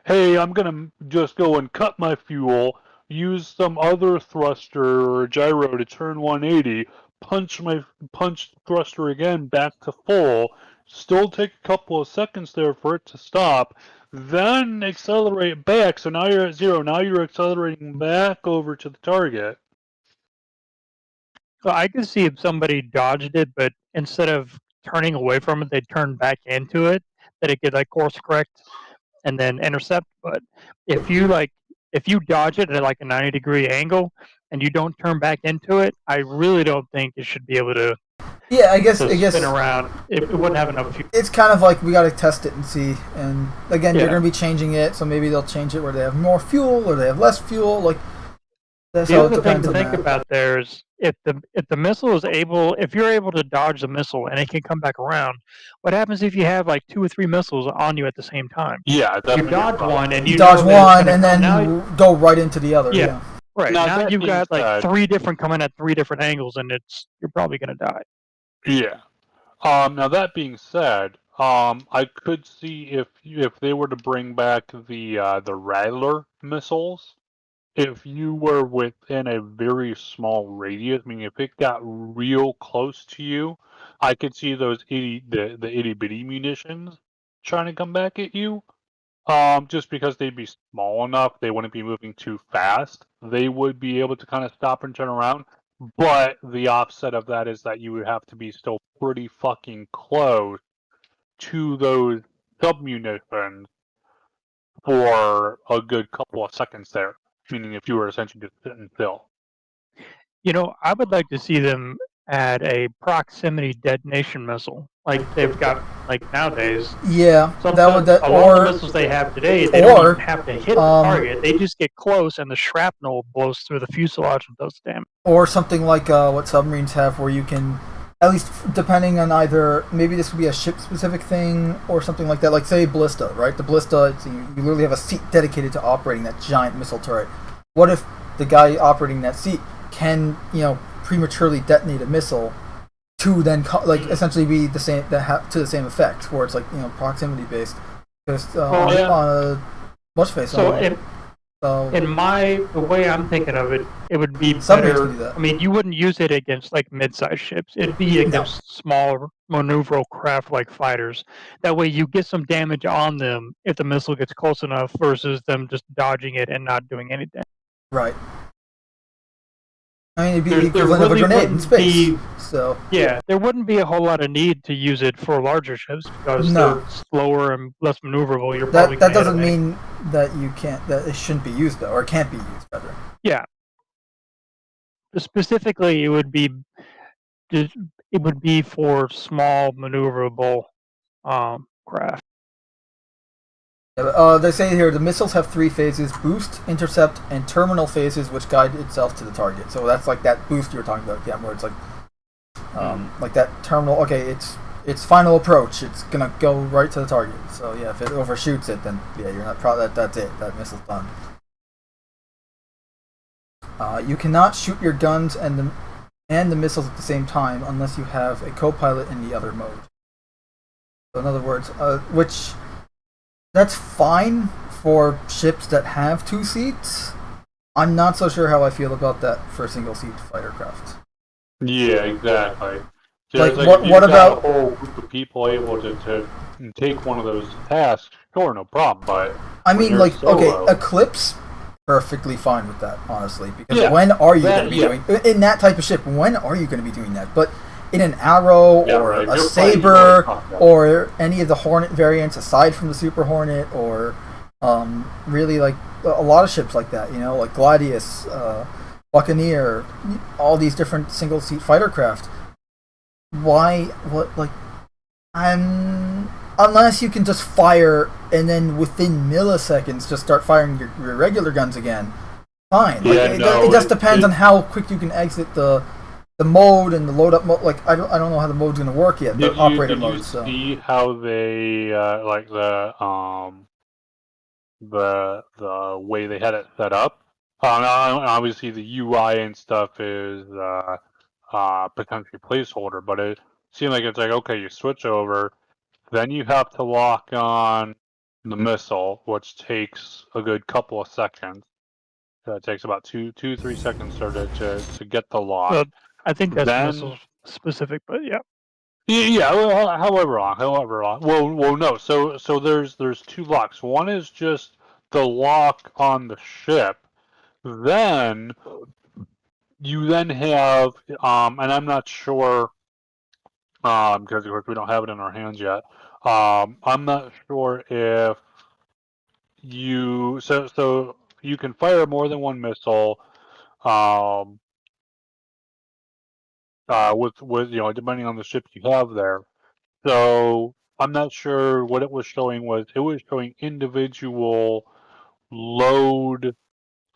hey, I'm going to just go and cut my fuel, use some other thruster or gyro to turn 180, punch thruster again back to full, still take a couple of seconds there for it to stop, then accelerate back. So now you're at 0. Now you're accelerating back over to the target. So I could see if somebody dodged it, but instead of turning away from it, they turned back into it, that it could like course correct and then intercept. But if you dodge it at like a 90-degree angle and you don't turn back into it, I really don't think it should be able to. Yeah, I guess spin around. It wouldn't have enough fuel. It's kind of like we got to test it and see. And again, you're going to be changing it, so maybe they'll change it where they have more fuel or they have less fuel. Like that's the how other it thing depends to on think that. about there is if the missile is if you're able to dodge the missile and it can come back around, what happens if you have like 2 or 3 missiles on you at the same time? Yeah, you dodge one and you dodge one and then you go right into the other. Yeah. Right. Now you've got like 3 different coming at 3 different angles, and you're probably going to die. Yeah. Now that being said, I could see if they were to bring back the Rattler missiles. If you were within a very small radius, meaning if it got real close to you, I could see those the itty bitty munitions trying to come back at you. Just because they'd be small enough, they wouldn't be moving too fast. They would be able to kind of stop and turn around. But the offset of that is that you would have to be still pretty fucking close to those submunitions for a good couple of seconds there. Meaning if you were essentially just sitting still. I would like to see them add a proximity detonation missile, like they've got nowadays. Yeah, Sometimes, would that a lot of the missiles they have today, they don't even have to hit the target. They just get close, and the shrapnel blows through the fuselage and does damage. Or something like what submarines have, where you can, at least depending on either, maybe this would be a ship-specific thing or something like that. Like say Ballista, right? The Ballista, you literally have a seat dedicated to operating that giant missile turret. What if the guy operating that seat can, prematurely detonate a missile to then essentially be the same to the same effect, where it's proximity based. Just on a what's face. So the way I'm thinking of it, it would be better. I mean, you wouldn't use it against mid-sized ships. It'd be against smaller maneuverable craft like fighters. That way, you get some damage on them if the missile gets close enough, versus them just dodging it and not doing anything. Right. I mean, it'd be the equivalent of a grenade in space. So yeah, there wouldn't be a whole lot of need to use it for larger ships because they're slower and less maneuverable. You're probably that doesn't mean that that it shouldn't be used though, or can't be used rather. Yeah. Specifically, it would be for small maneuverable craft. They say here the missiles have 3 phases: boost, intercept, and terminal phases, which guide itself to the target. So that's like that boost you were talking about, where it's like that terminal. Okay, it's final approach. It's gonna go right to the target. So yeah, if it overshoots it, then yeah, you're not proud. That's it. That missile's done. You cannot shoot your guns and the missiles at the same time unless you have a co-pilot in the other mode. So in other words, which. That's fine for ships that have 2 seats. I'm not so sure how I feel about that for a single-seat fighter craft. Yeah, exactly. So what about a whole group of people able to take one of those tasks? Sure, no problem. But I mean, Eclipse, perfectly fine with that, honestly. Because when are you going to be doing in that type of ship? When are you going to be doing that? But in an Arrow or a Saber or any of the Hornet variants aside from the Super Hornet, or really like a lot of ships like that, like Gladius, Buccaneer, all these different single-seat fighter craft. Unless you can just fire and then within milliseconds just start firing your regular guns again, fine. It just depends on how quick you can exit the mode and the load up mode. I don't know how the mode's going to work yet. The operator mode. Did you see how they the way they had it set up? Obviously, the UI and stuff is potentially placeholder, but it seemed like it's okay, you switch over, then you have to lock on the missile, which takes a good couple of seconds. It takes about 2-3 seconds to get the lock. Well, I think that's missile specific, but yeah. Yeah, well, however long. Well, no. So there's 2 locks. One is just the lock on the ship. Then you have and I'm not sure because of course we don't have it in our hands yet. I'm not sure if you so you can fire more than one missile. With depending on the ship you have there. So I'm not sure what it was showing individual load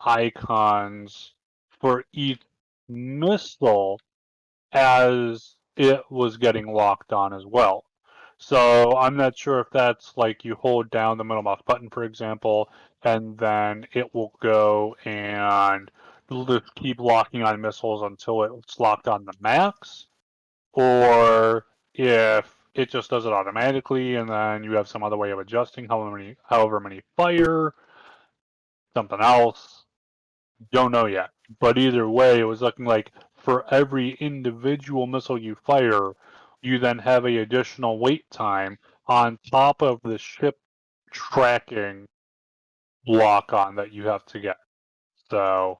icons for each missile as it was getting locked on as well. So I'm not sure if that's you hold down the middle mouse button, for example, and then it will go and just keep locking on missiles until it's locked on the max, or if it just does it automatically, and then you have some other way of adjusting however many fire, something else. Don't know yet. But either way, it was looking like for every individual missile you fire, you then have a additional wait time on top of the ship tracking lock on that you have to get. So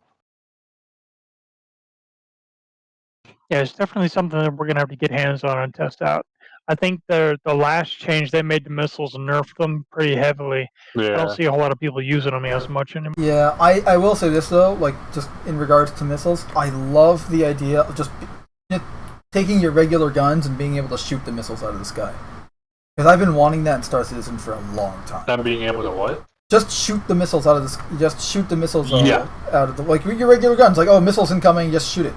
Yeah, it's definitely something that we're gonna have to get hands on and test out. I think the last change they made to missiles nerfed them pretty heavily. I don't yeah, see a whole lot of people using them as much anymore. Yeah, I will say this though, like just in regards to missiles, I love the idea of just taking your regular guns and being able to shoot the missiles out of the sky. Because I've been wanting that in Star Citizen for a long time. them being able to what? Just shoot the missiles out of the just shoot the missiles Yeah. out of the like your regular guns. Like, oh, missiles incoming, just shoot it.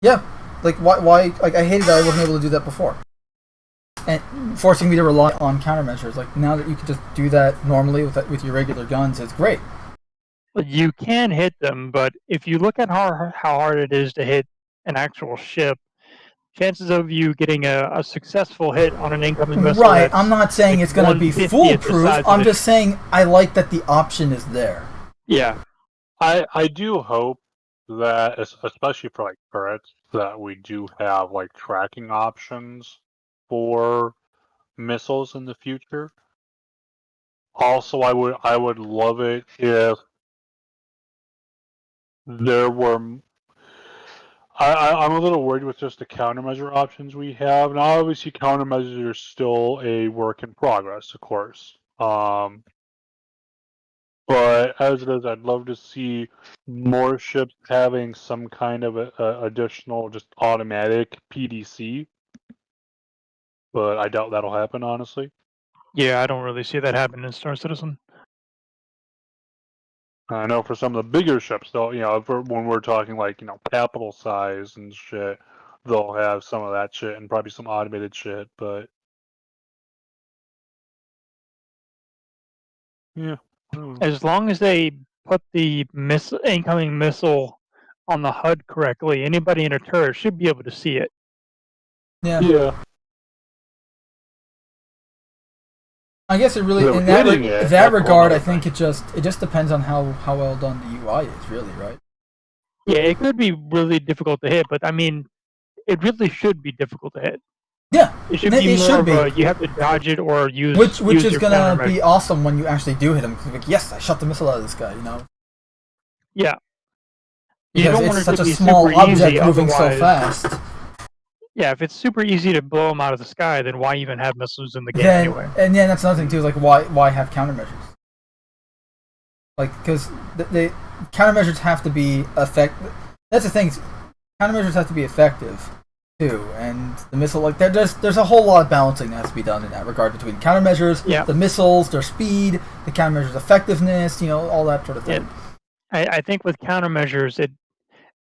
Yeah. Like why like I hated that I wasn't able to do that before. And forcing me to rely on countermeasures. Like now that you can just do that normally with your regular guns, it's great. You can hit them, but if you look at how hard it is to hit an actual ship, chances of you getting a successful hit on an incoming missile. Right, I'm not saying it's going to be 1/50th the foolproof. size of I'm the just saying I like that the option is there. Yeah. I do hope that, especially for like turrets, that we do have like tracking options for missiles in the future. Also, I would love it if there were. I'm a little worried with just the countermeasure options we have. Now, obviously, countermeasures are still a work in progress, of course. But as it is, I'd love to see more ships having some kind of a additional, just automatic PDC. But I doubt that'll happen, honestly. Yeah, I don't really see that happening in Star Citizen. I know for some of the bigger ships, though, when we're talking like capital size and shit, they'll have some of that shit and probably some automated shit. But yeah, As long as they put the incoming missile on the HUD correctly, anybody in a turret should be able to see it. Yeah. I guess it really in that regard, I think it just depends on how well done the UI is, really, right? Yeah, it could be really difficult to hit, but I mean, it really should be difficult to hit. Yeah, it should be more of a you have to dodge it or use which is gonna be awesome when you actually do hit him. Like, yes, I shot the missile out of this guy. Yeah. Because you don't want it such to be a small object moving so fast. Yeah, if it's super easy to blow them out of the sky, then why even have missiles in the game anyway? And yeah, that's another thing too. Is like why have countermeasures? Like because the countermeasures have to be effective. That's the thing. Countermeasures have to be effective too, and the missile there's a whole lot of balancing that has to be done in that regard between countermeasures, the missiles, their speed, the countermeasures' effectiveness, all that sort of thing. I think with countermeasures,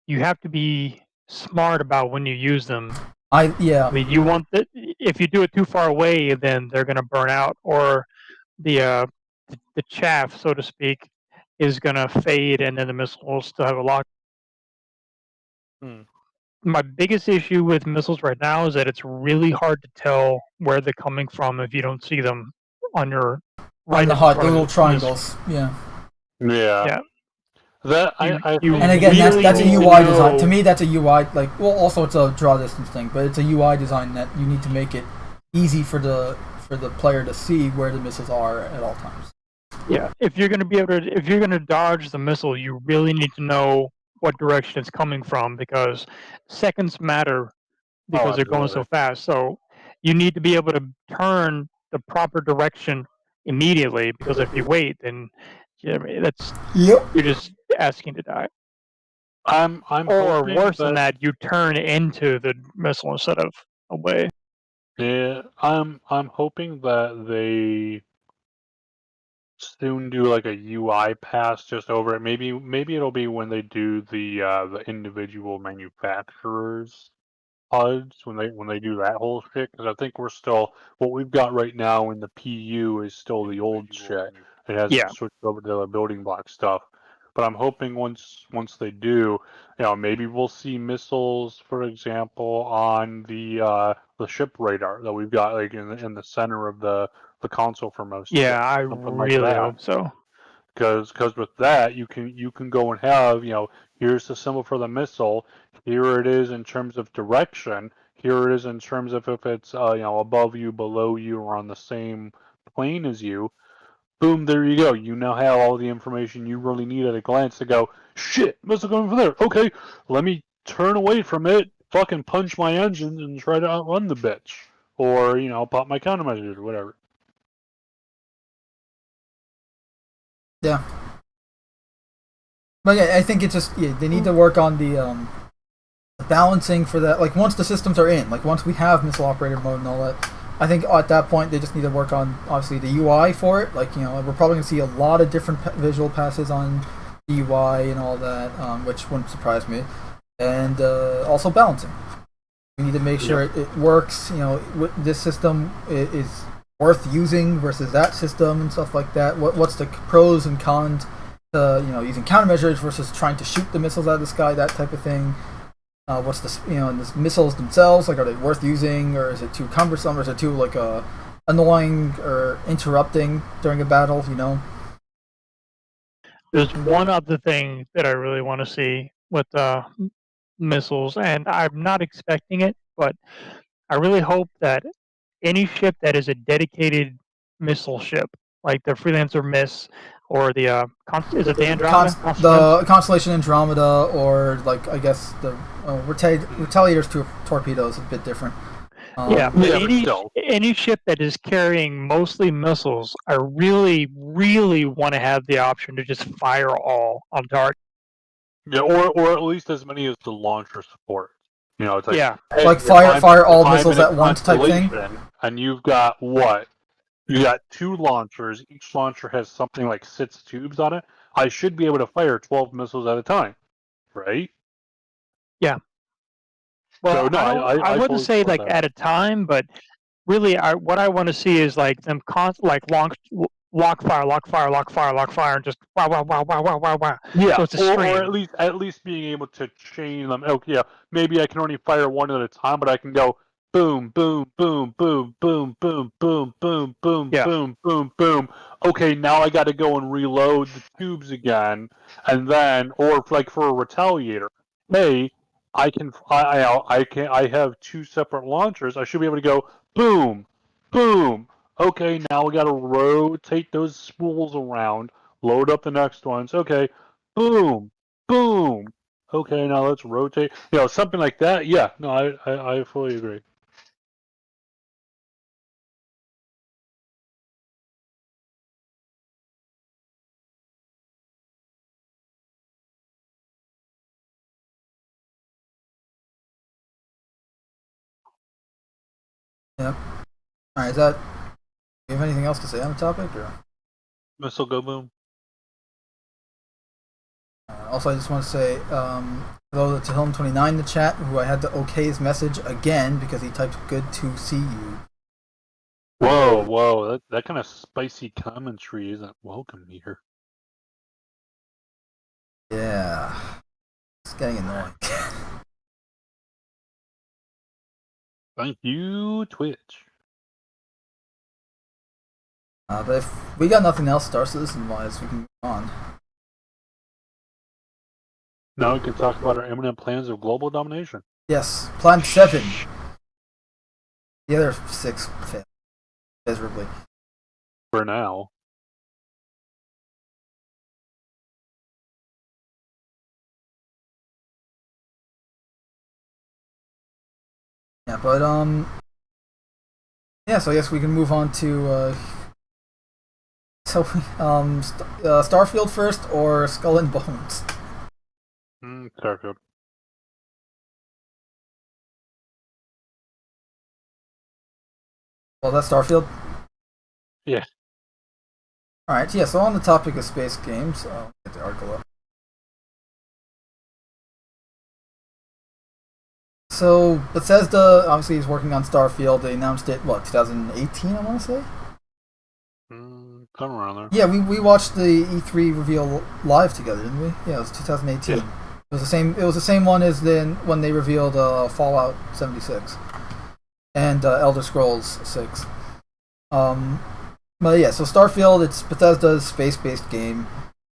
you have to be smart about when you use them. I mean, you want that if you do it too far away, then they're going to burn out, or the chaff, so to speak, is going to fade, and then the missile will still have a lock. My biggest issue with missiles right now is that it's really hard to tell where they're coming from if you don't see them on your right. On the HUD, the little triangles. Yeah. And again, that's a UI design. To me, that's a UI also it's a draw distance thing, but it's a UI design that you need to make it easy for the player to see where the missiles are at all times. Yeah, if you're going to dodge the missile, you really need to know what direction it's coming from, because seconds matter because they're going so fast. So you need to be able to turn the proper direction immediately, because if you wait, then you're just asking to die. Or worse than that, you turn into the missile instead of away. Yeah, I'm hoping that they soon do like a UI pass just over it. Maybe it'll be when they do the individual manufacturers HUDs, when they do that whole shit, because I think we're still what we've got right now in the PU is still the old shit. It hasn't switched over to the building block stuff. But I'm hoping once they do, maybe we'll see missiles, for example, on the ship radar that we've got like in the center of the console for most of it. Yeah, I Something like really that. hope so. Because with that you can go and have here's the symbol for the missile, here it is in terms of direction, here it is in terms of if it's above you, below you, or on the same plane as you. Boom, there you go. You now have all the information you really need at a glance to go, shit, missile coming from there. Okay, let me turn away from it, fucking punch my engines and try to outrun the bitch, or pop my countermeasures or whatever. Yeah. But yeah, I think it's just they need to work on the balancing for that. Like once the systems are in, like once we have missile operator mode and all that, I think at that point they just need to work on obviously the UI for it. Like we're probably gonna see a lot of different visual passes on the UI and all that, which wouldn't surprise me. And also balancing. We need to make sure it works. This system is worth using versus that system and stuff like that. What's the pros and cons to using countermeasures versus trying to shoot the missiles out of the sky, that type of thing. What's the the missiles themselves, like, are they worth using, or is it too cumbersome, or is it too annoying or interrupting during a battle? There's one other thing that I really want to see with missiles, and I'm not expecting it, but I really hope that any ship that is a dedicated missile ship, like the Freelancer Miss or the is it the Andromeda? The Constellation Andromeda, or I guess the Retaliator's torpedo is a bit different. Any ship that is carrying mostly missiles, I really, really want to have the option to just fire all on target. Yeah, or at least as many as the launcher support. It's like, hey, like fire all missiles at once type thing. And you've got what? You got 2 launchers. Each launcher has something like 6 tubes on it. I should be able to fire 12 missiles at a time, right? Yeah. Well, so, no, I wouldn't say like at a time, but really, what I want to see is like them lock fire, and just wow. Yeah, so it's a or at least being able to chain them. Oh yeah, maybe I can only fire one at a time, but I can go boom, boom, boom, boom, boom, boom, boom, boom, boom, boom, boom, boom. Okay, now I got to go and reload the tubes again, and then, or like for a Retaliator, hey, I have 2 separate launchers. I should be able to go boom, boom. Okay, now we got to rotate those spools around, load up the next ones. Okay, boom, boom. Okay, now let's rotate. Something like that. Yeah, no, I fully agree. Yeah. All right. Do you have anything else to say on the topic, or? Missile go boom. Also, I just want to say hello to Helm29 in the chat, who I had to okay his message again because he typed "good to see you." Whoa! That kind of spicy commentary isn't welcome here. Yeah, it's getting annoying. Thank you, Twitch. But if we got nothing else Star Citizen-wise, we can move on. Now we can talk about our imminent plans of global domination. Yes, Plan 7. The other 6 failed miserably. For now. Yeah, but yeah, so I guess we can move on to Starfield first, or Skull and Bones? Starfield. Well, that's Starfield? Yeah. Alright, yeah, so on the topic of space games, get the article up. So, Bethesda obviously is working on Starfield. They announced it, 2018, I want to say? somewhere around there. Yeah, we watched the E3 reveal live together, didn't we? Yeah, it was 2018. Yeah. It was the same. It was the same one as then when they revealed Fallout 76 and Elder Scrolls 6. But yeah, so Starfield, it's Bethesda's space-based game.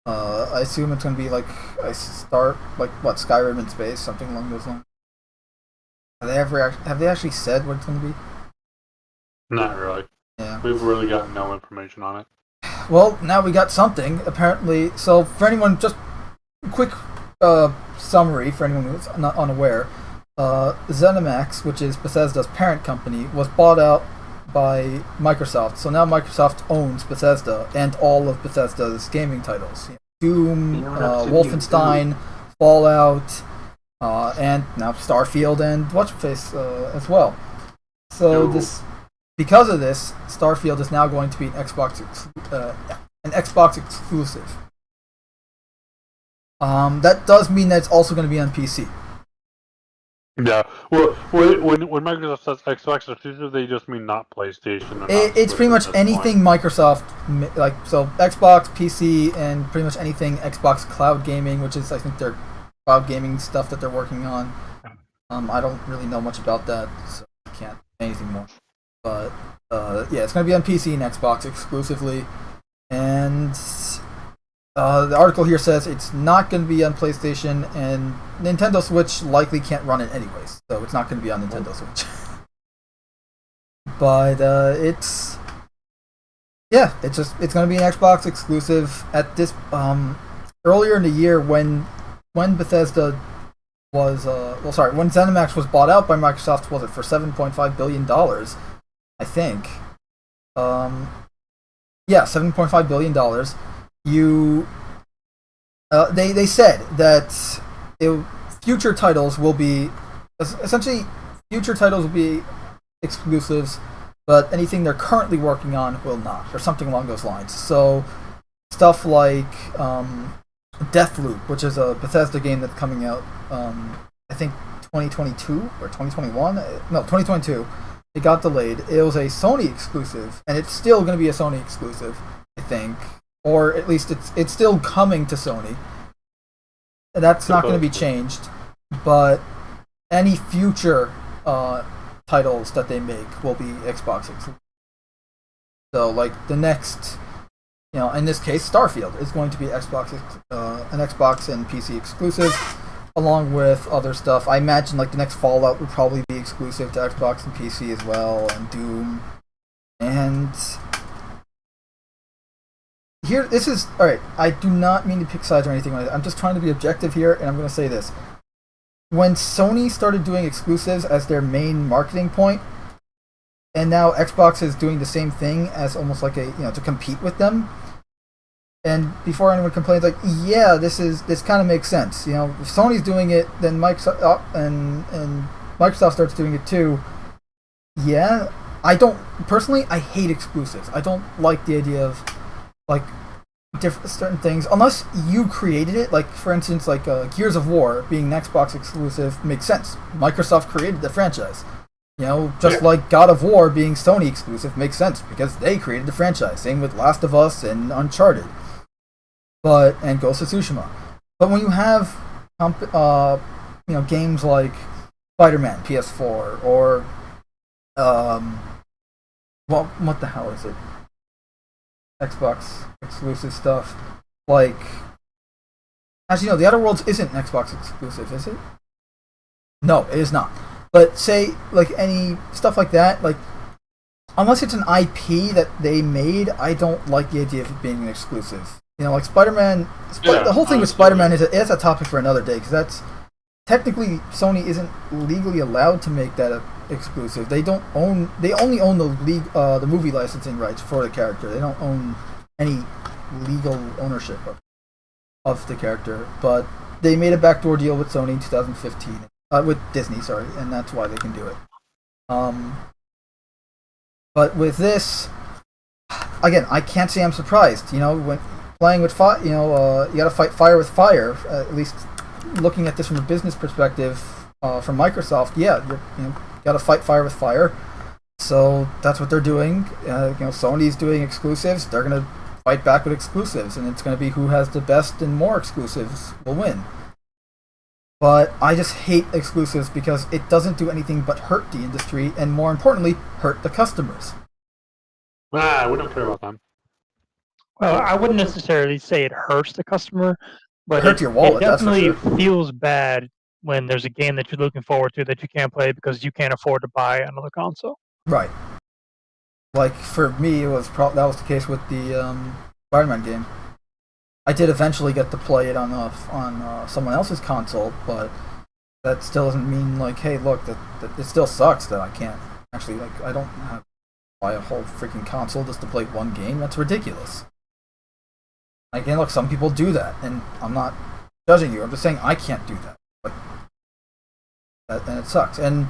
I assume it's going to be like Skyrim in space, something along those lines. Have they actually said what it's going to be? Not really. Yeah. We've really got no information on it. Well, now we got something, apparently. So, for anyone, just a quick summary for anyone who's not unaware. ZeniMax, which is Bethesda's parent company, was bought out by Microsoft. So now Microsoft owns Bethesda and all of Bethesda's gaming titles. Doom, Wolfenstein, Fallout, and now Starfield and What's-Face as well. So because of this, Starfield is now going to be an Xbox exclusive. That does mean that it's also going to be on PC. Yeah. Well, when Microsoft says Xbox exclusive, they just mean not PlayStation. It's pretty much anything Microsoft, so Xbox, PC, and pretty much anything Xbox Cloud Gaming, which is I think their cloud gaming stuff that they're working on. I don't really know much about that, so I can't say anything more. But yeah, it's going to be on PC and Xbox exclusively, and the article here says it's not going to be on PlayStation, and Nintendo Switch likely can't run it anyways, so it's not going to be on Nintendo Switch. But it's going to be an Xbox exclusive at this. Earlier in the year, when Bethesda was when ZeniMax was bought out by Microsoft, was it for $7.5 billion? I think. $7.5 billion. They said that future titles will be exclusives, but anything they're currently working on will not, or something along those lines. So stuff like Deathloop, which is a Bethesda game that's coming out, I think 2022 or 2021. No, 2022. It got delayed. It was a Sony exclusive, and it's still going to be a Sony exclusive, I think. Or at least it's still coming to Sony. And that's not going to be changed. But any future titles that they make will be Xbox exclusive. So, like, the next, in this case, Starfield is going to be an Xbox and PC exclusive, along with other stuff. I imagine, like, the next Fallout would probably be exclusive to Xbox and PC as well, and Doom. And here, this is alright. I do not mean to pick sides or anything like that. I'm just trying to be objective here, and I'm going to say this. When Sony started doing exclusives as their main marketing point, and now Xbox is doing the same thing as almost like to compete with them. And before anyone complains, like, yeah, this kind of makes sense. If Sony's doing it, then Microsoft and Microsoft starts doing it too. Yeah, I hate exclusives. I don't like the idea of like different certain things unless you created it. Like, for instance, like Gears of War being an Xbox exclusive makes sense. Microsoft created the franchise. Like God of War being Sony exclusive makes sense because they created the franchise. Same with Last of Us and Uncharted, and Ghost of Tsushima. But when you have games like Spider-Man PS4 or what the hell is it? Xbox exclusive stuff. Like, actually, The Outer Worlds isn't an Xbox exclusive, is it? No, it is not. But say, like, any stuff like that, like, unless it's an IP that they made, I don't like the idea of it being an exclusive. Like Spider-Man, the whole thing with Spider-Man is that's a topic for another day, because that's technically Sony isn't legally allowed to make that exclusive. They only own the movie licensing rights for the character. They don't own any legal ownership of the character. But they made a backdoor deal with Sony in 2015, with Disney, sorry, and that's why they can do it. But with this, again, I can't say I'm surprised. When playing with fire, you got to fight fire with fire. At least looking at this from a business perspective, from Microsoft, you got to fight fire with fire. So that's what they're doing. Sony's doing exclusives. They're gonna fight back with exclusives, and it's going to be who has the best and more exclusives will win. But I just hate exclusives because it doesn't do anything but hurt the industry, and more importantly, hurt the customers. We don't care about them. Well, I wouldn't necessarily say it hurts the customer, but It hurts your wallet, it that's for definitely sure. feels bad when there's a game that you're looking forward to that you can't play because you can't afford to buy another console. Right. Like, for me, that was the case with the Spider-Man game. I did eventually get to play it on someone else's console, but that still doesn't mean, like, hey, look, that it still sucks that I can't actually, like, I don't have to buy a whole freaking console just to play one game. That's ridiculous. Again, look, some people do that, and I'm not judging you. I'm just saying I can't do that. And it sucks. And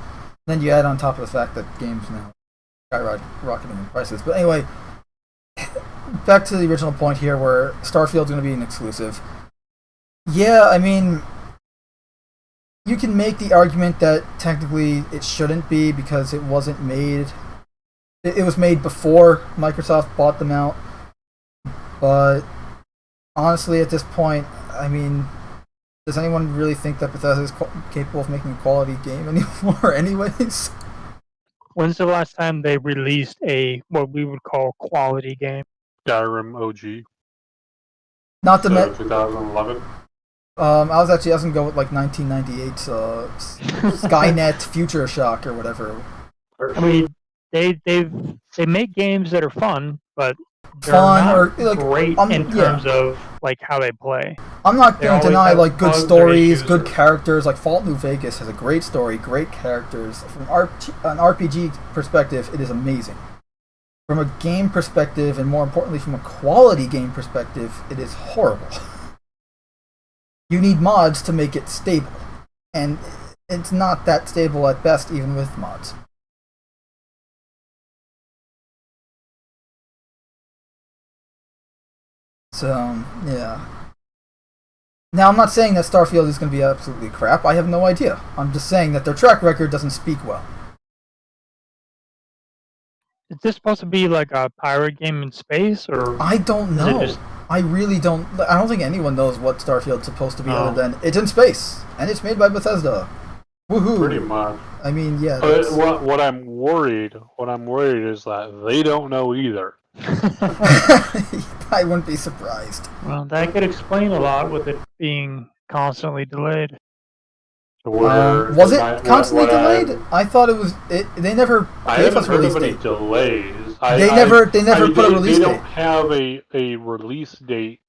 then you add on top of the fact that games now skyrocketing in prices. But anyway, back to the original point here, where Starfield's going to be an exclusive. Yeah, I mean, you can make the argument that technically it shouldn't be because it wasn't made. It was made before Microsoft bought them out. But honestly, at this point, I mean, does anyone really think that Bethesda is capable of making a quality game anymore anyways? When's the last time they released a what we would call quality game? Skyrim OG. Not the 2011. I was gonna go with like 1998's Skynet Future Shock or whatever. I mean, they make games that are fun, but they're Fun not or like great in terms of like how they play. I'm not going to deny like good bugs or stories, issues good or- characters. Like Fallout New Vegas has a great story, great characters. From an RPG perspective, it is amazing. From a game perspective, and more importantly, from a quality game perspective, it is horrible. You need mods to make it stable, and it's not that stable at best, even with mods. So, yeah. Now, I'm not saying that Starfield is going to be absolutely crap. I have no idea. I'm just saying that their track record doesn't speak well. Is this supposed to be like a pirate game in space, or I don't is it know. just- I really don't. I don't think anyone knows what Starfield's supposed to be No. other than it's in space and it's made by Bethesda. Woohoo! Pretty much. I mean, yeah. But that's- what I'm worried is that they don't know either. I wouldn't be surprised. well, that could explain a lot with it being constantly delayed. Was it constantly delayed? I thought it was. They never I gave haven't us a heard release of any date. delays. They never put a release They date. don't have a release date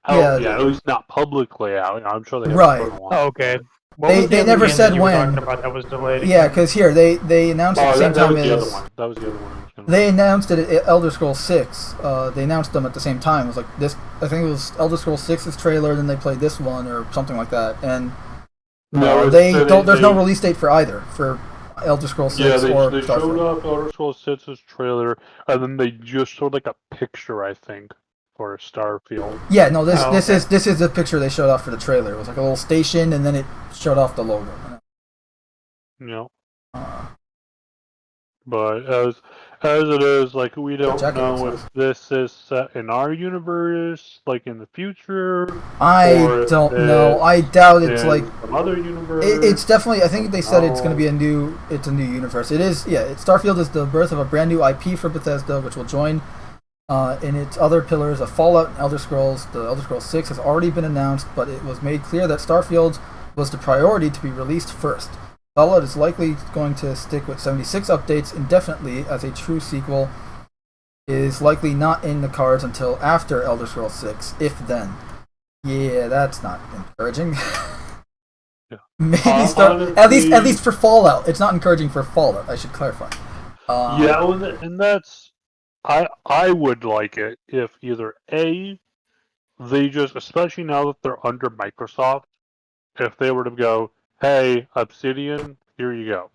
out Yeah. yet, at least not publicly out. I'm sure they have Right. put one. Oh, okay. What They- was the they other never game that said you were when. talking about that was delayed. Yeah, because here they announced at the same that time was the other as one. That was the other one. I was gonna- they announced it at Elder Scrolls 6. They announced them at the same time. It was like this. I think it was Elder Scrolls 6's trailer, then they played this one or something like that. And No, they it's- don't. There's no release date for either for Elder Scrolls 6 Yeah, they or showed Starfield. up Elder Scrolls 6's trailer, and then they just showed like a picture, I think, for Starfield. Yeah, no. This Oh, this okay. is the picture they showed off for the trailer. It was like a little station, and then it showed off the logo. You know, Uh, but as it is, like we don't jacket know looks if this is set in our universe, like in the future. I Or don't if know. I doubt it's in like. some other universe. It's definitely. I think they said it's going to be No. It's a new universe. It is. Yeah. Starfield is the birth of a brand new IP for Bethesda, which will join in its other pillars of Fallout and Elder Scrolls. The Elder Scrolls 6 has already been announced, but it was made clear that Starfield was the priority to be released first. Fallout is likely going to stick with 76 updates indefinitely, as a true sequel is likely not in the cards until after Elder Scrolls 6, if then. Yeah, that's not encouraging. Yeah. Maybe Honestly- at least for Fallout. It's not encouraging for Fallout. I should clarify. Yeah, well, and that's I would like it if either A, they just, especially now that they're under Microsoft, if they were to go, hey, Obsidian, here you go.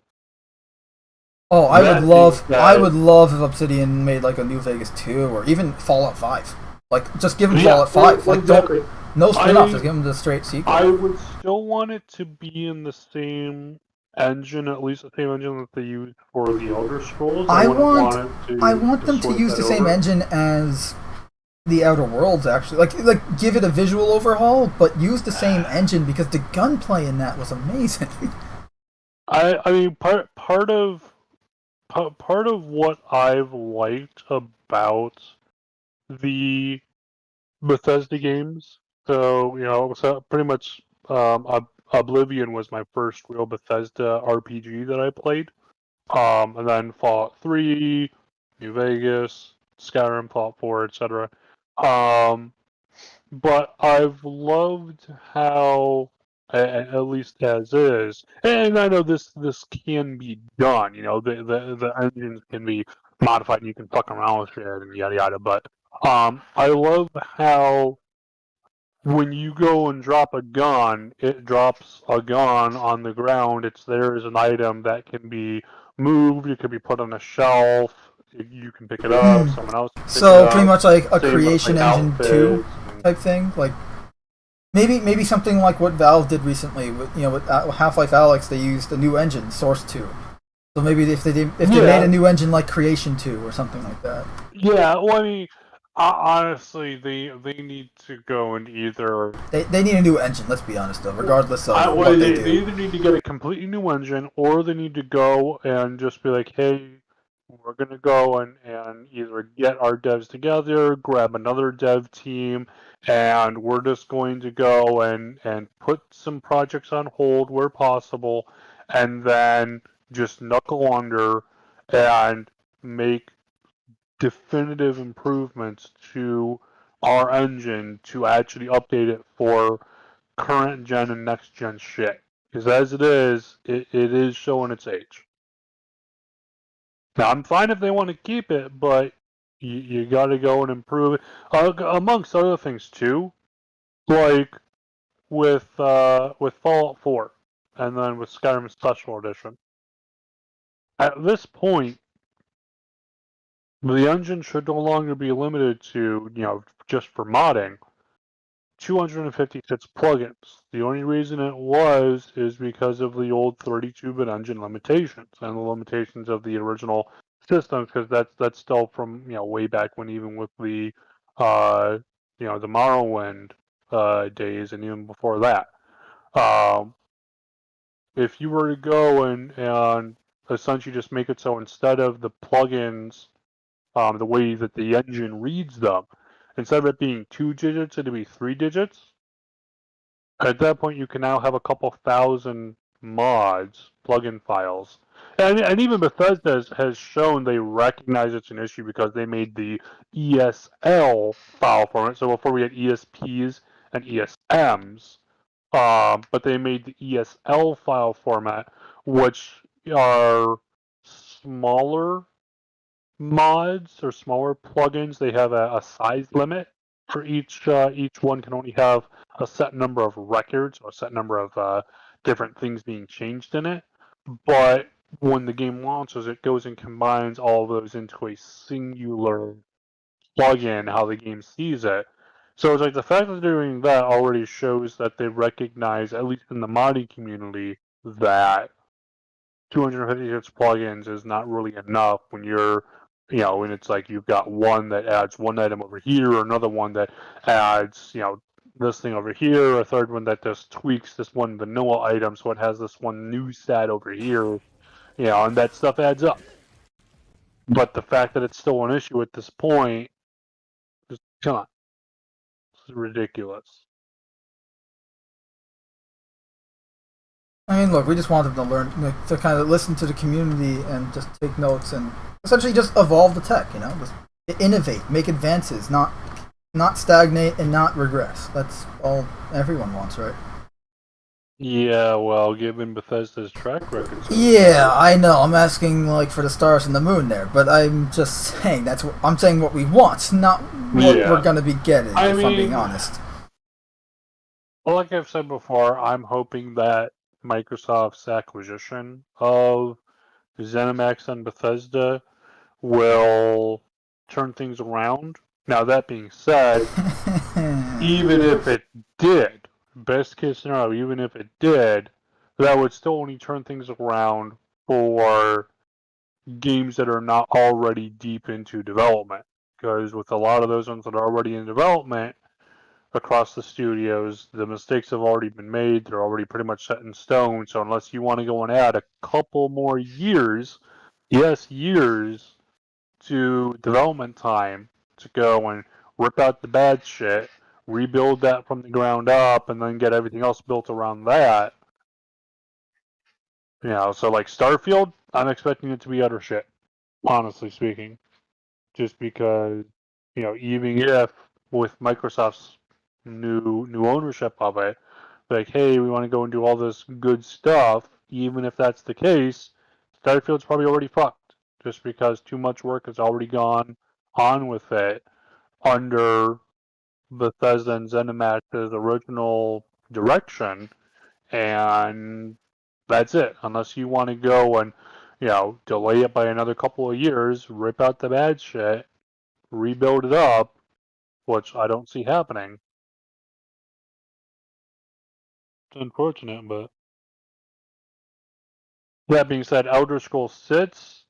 Oh, I that would love. means I that- would love if Obsidian made like a New Vegas 2 or even Fallout 5. Like, just give them Yeah, Fallout 5. Like, exactly. no spin-off. I- Just give them the straight sequel. I would still want it to be in the same engine, at least the same engine that they used for the Elder Scrolls. I wouldn't want it I want them to switch use that the same over. engine as the Outer Worlds actually, like give it a visual overhaul, but use the same engine because the gunplay in that was amazing. I mean part of what I've liked about the Bethesda games, so pretty much Oblivion was my first real Bethesda RPG that I played. And then Fallout 3, New Vegas, Skyrim, Fallout 4, etc. But I've loved how, at least as is, and I know this can be done. The engines can be modified, and you can fuck around with it and yada yada. But I love how when you go and drop a gun, it drops a gun on the ground. It's there as an item that can be moved. It can be put on a shelf. You can pick it up. Someone else can pick it So up. pretty much like a Same with, Creation like, Engine 2 outfits. type thing, like maybe something like what Valve did recently with Half-Life Alyx. They used a new engine, Source 2. So maybe if they made a new engine like Creation 2 or something like that. Yeah, well, I mean, honestly, they need to go and either. They need a new engine. Let's be honest, though. Regardless of Well, what they they do. either need to get a completely new engine, or they need to go and just be like, hey, we're gonna go and either get our devs together, grab another dev team, and we're just going to go and put some projects on hold where possible, and then just knuckle under and make definitive improvements to our engine to actually update it for current gen and next gen shit. Because as it is showing its age. Now I'm fine if they want to keep it, but you got to go and improve it. Amongst other things too, like with Fallout 4, and then with Skyrim Special Edition. At this point, the engine should no longer be limited to just for modding. 256 plugins. The only reason it was is because of the old 32-bit engine limitations and the limitations of the original systems, because that's still from way back when, even with the the Morrowind days, and even before that. If you were to go and essentially just make it so instead of the plugins, the way that the engine reads them, instead of it being 2 digits, it'd be 3 digits. At that point, you can now have a couple thousand mods, plugin files. And even Bethesda has shown they recognize it's an issue because they made the ESL file format. So before we had ESPs and ESMs, but they made the ESL file format, which are smaller mods or smaller plugins. They have a size limit for each. Each one can only have a set number of records or a set number of different things being changed in it. But when the game launches, it goes and combines all of those into a singular plugin, how the game sees it. So it's like the fact that they're doing that already shows that they recognize, at least in the modding community, that 256 plugins is not really enough when you're, when it's like you've got one that adds one item over here, or another one that adds, this thing over here, a third one that just tweaks this one vanilla item so it has this one new stat over here, and that stuff adds up. But the fact that it's still an issue at this point, just come on, it's ridiculous. I mean, look, we just want them to learn, to kind of listen to the community and just take notes and essentially just evolve the tech. Just innovate, make advances, not stagnate and not regress. That's all everyone wants, right? Yeah, well, given Bethesda's track record. Yeah, I know. I'm asking for the stars and the moon there, but I'm just saying I'm saying what we want, not what we're gonna be getting. I'm being honest. Well, like I've said before, I'm hoping that Microsoft's acquisition of ZeniMax and Bethesda will turn things around. Now, that being said, even if it did, best case scenario, even if it did, that would still only turn things around for games that are not already deep into development. because with a lot of those ones that are already in development across the studios, the mistakes have already been made. They're already pretty much set in stone. So unless you want to go and add a couple more years, yes, years to development time to go and rip out the bad shit, rebuild that from the ground up, and then get everything else built around that. So like Starfield, I'm expecting it to be utter shit, honestly speaking. Just because, even if with Microsoft's new ownership of it, like, hey, we want to go and do all this good stuff, even if that's the case, Starfield's probably already fucked. Just because too much work has already gone on with it under Bethesda and ZeniMax's original direction, and that's it. Unless you want to go and, delay it by another couple of years, rip out the bad shit, rebuild it up, which I don't see happening. It's unfortunate, but that being said, Elder Scrolls 6,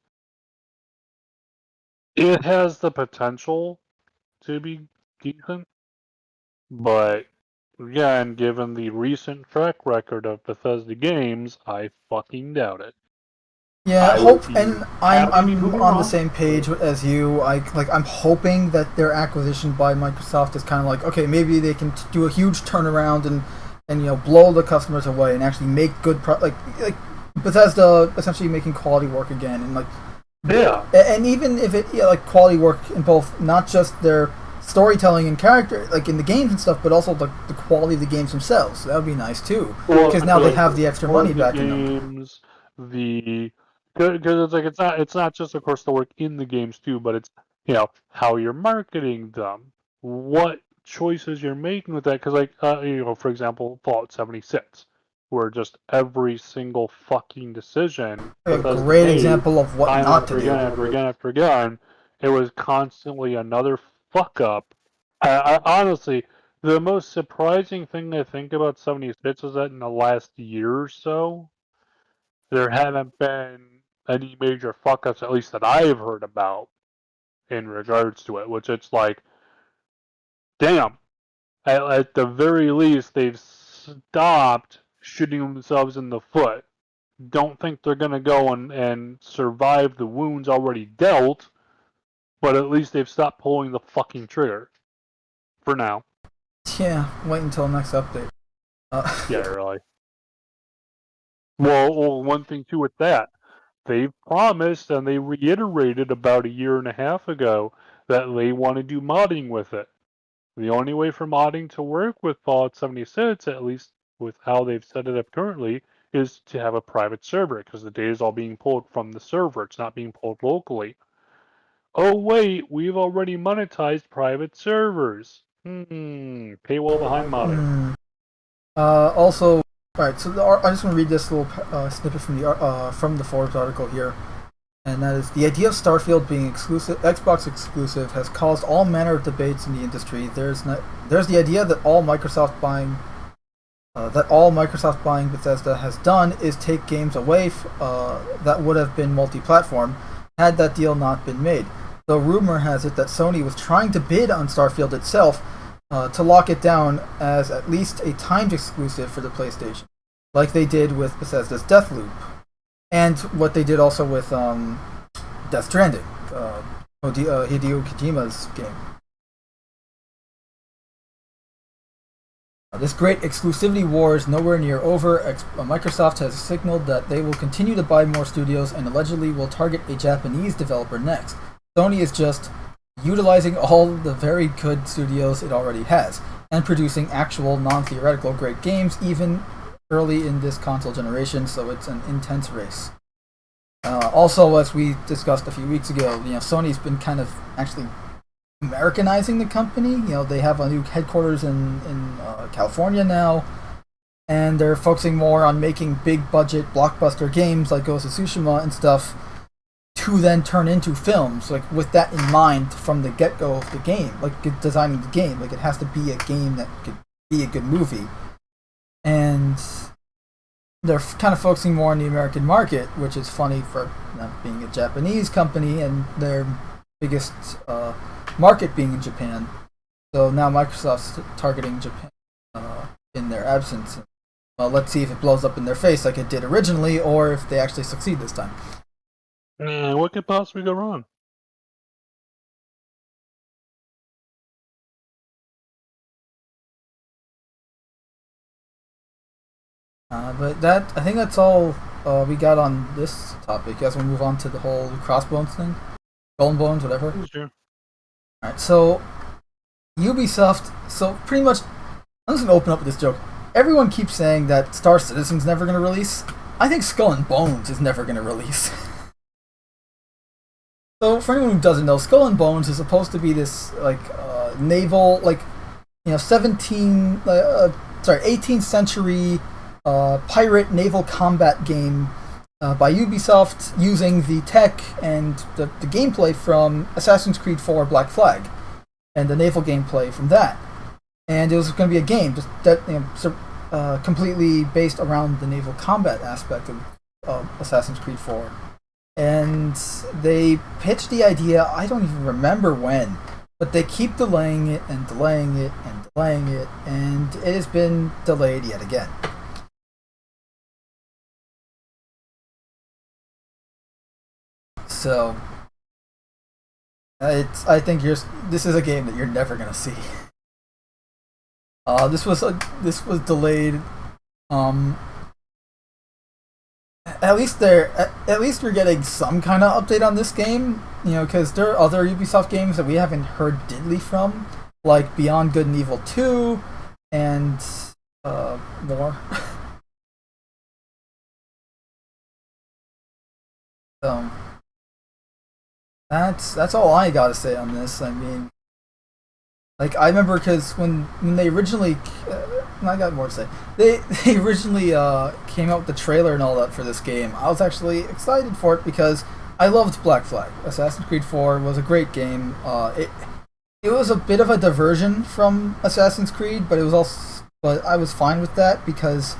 it has the potential to be decent, but again, given the recent track record of Bethesda games, I fucking doubt it. Yeah, I hope, would be and happy I'm to be on the wrong. same page as you. I'm hoping that their acquisition by Microsoft is kind of like, okay, maybe they can do a huge turnaround and blow the customers away and actually make good like Bethesda essentially making quality work again, and Yeah. and even if it like quality work in both, not just their storytelling and character, like in the games and stuff, but also the quality of the games themselves. That would be nice too, because now they have the extra money backing them. Games, because it's like it's not just of course the work in the games too, but it's how you're marketing them, what choices you're making with that. Because for example, Fallout 76, where just every single fucking decision A Bethesda great made, example of what time not after to again, do. after again, after again, it was constantly another fuck up. Honestly, the most surprising thing I think about 76 is that in the last year or so, there haven't been any major fuck ups, at least that I've heard about, in regards to it, which it's like, damn, at the very least, they've stopped shooting themselves in the foot. Don't think they're going to go and survive the wounds already dealt, but at least they've stopped pulling the fucking trigger. For now. Yeah, wait until next update. Yeah, really. Well, one thing too with that, they've promised and they reiterated about a year and a half ago that they want to do modding with it. The only way for modding to work with Fallout 76, at least with how they've set it up currently, is to have a private server, because the data is all being pulled from the server. It's not being pulled locally. Oh wait, we've already monetized private servers. Paywall behind modding. Also, alright, so I just want to read this little snippet from the Forbes article here, and that is: the idea of Starfield being Xbox exclusive has caused all manner of debates in the industry. There's the idea that all Microsoft buying Bethesda has done is take games away that would have been multi-platform had that deal not been made. Though rumor has it that Sony was trying to bid on Starfield itself to lock it down as at least a timed exclusive for the PlayStation, like they did with Bethesda's Deathloop, and what they did also with Death Stranding, Hideo Kojima's game. This great exclusivity war is nowhere near over. Microsoft has signaled that they will continue to buy more studios and allegedly will target a Japanese developer next. Sony is just utilizing all the very good studios it already has, and producing actual non-theoretical great games even early in this console generation, so it's an intense race. Also, as we discussed a few weeks ago, Sony's been kind of actually Americanizing the company. They have a new headquarters in California now, and they're focusing more on making big budget blockbuster games like Ghost of Tsushima and stuff, to then turn into films, like with that in mind from the get-go of the game, like designing the game, like it has to be a game that could be a good movie. And they're kind of focusing more on the American market, which is funny for being a Japanese company, and they're biggest market being in Japan. So now Microsoft's targeting Japan in their absence. Let's see if it blows up in their face like it did originally, or if they actually succeed this time. What could possibly go wrong? But I think that's all we got on this topic. As we move on to the whole Crossbones thing, Skull and Bones, whatever. Sure. All right, so Ubisoft. So pretty much, I'm just gonna open up with this joke. Everyone keeps saying that Star Citizen's never gonna release. I think Skull and Bones is never gonna release. So for anyone who doesn't know, Skull and Bones is supposed to be this naval 18th century pirate naval combat game by Ubisoft using the tech and the gameplay from Assassin's Creed 4 Black Flag and the naval gameplay from that. And it was going to be a game just that completely based around the naval combat aspect of Assassin's Creed 4. And they pitched the idea, I don't even remember when, but they keep delaying it and delaying it and delaying it, and it has been delayed yet again. So, I think this is a game that you're never gonna see. This was delayed. At least we're getting some kind of update on this game, because there are other Ubisoft games that we haven't heard diddly from, like Beyond Good and Evil 2, and more. So that's all I gotta say on this. I mean, I remember because when they originally, I got more to say. They originally came out with the trailer and all that for this game. I was actually excited for it because I loved Black Flag. Assassin's Creed 4 was a great game. It was a bit of a diversion from Assassin's Creed, but I was fine with that because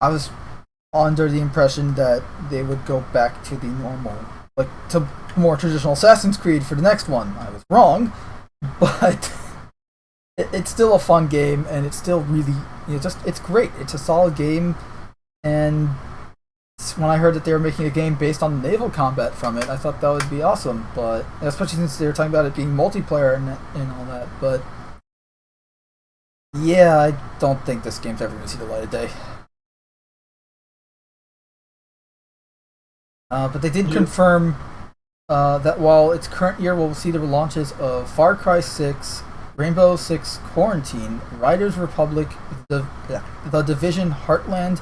I was under the impression that they would go back to the normal, to more traditional Assassin's Creed for the next one. I was wrong, but it's still a fun game, and it's still really, it's great. It's a solid game, and when I heard that they were making a game based on naval combat from it, I thought that would be awesome, but especially since they were talking about it being multiplayer and all that, but yeah, I don't think this game's ever going to see the light of day. But they did confirm that while its current year will see the launches of Far Cry 6, Rainbow Six Quarantine, Riders Republic, the Division Heartland,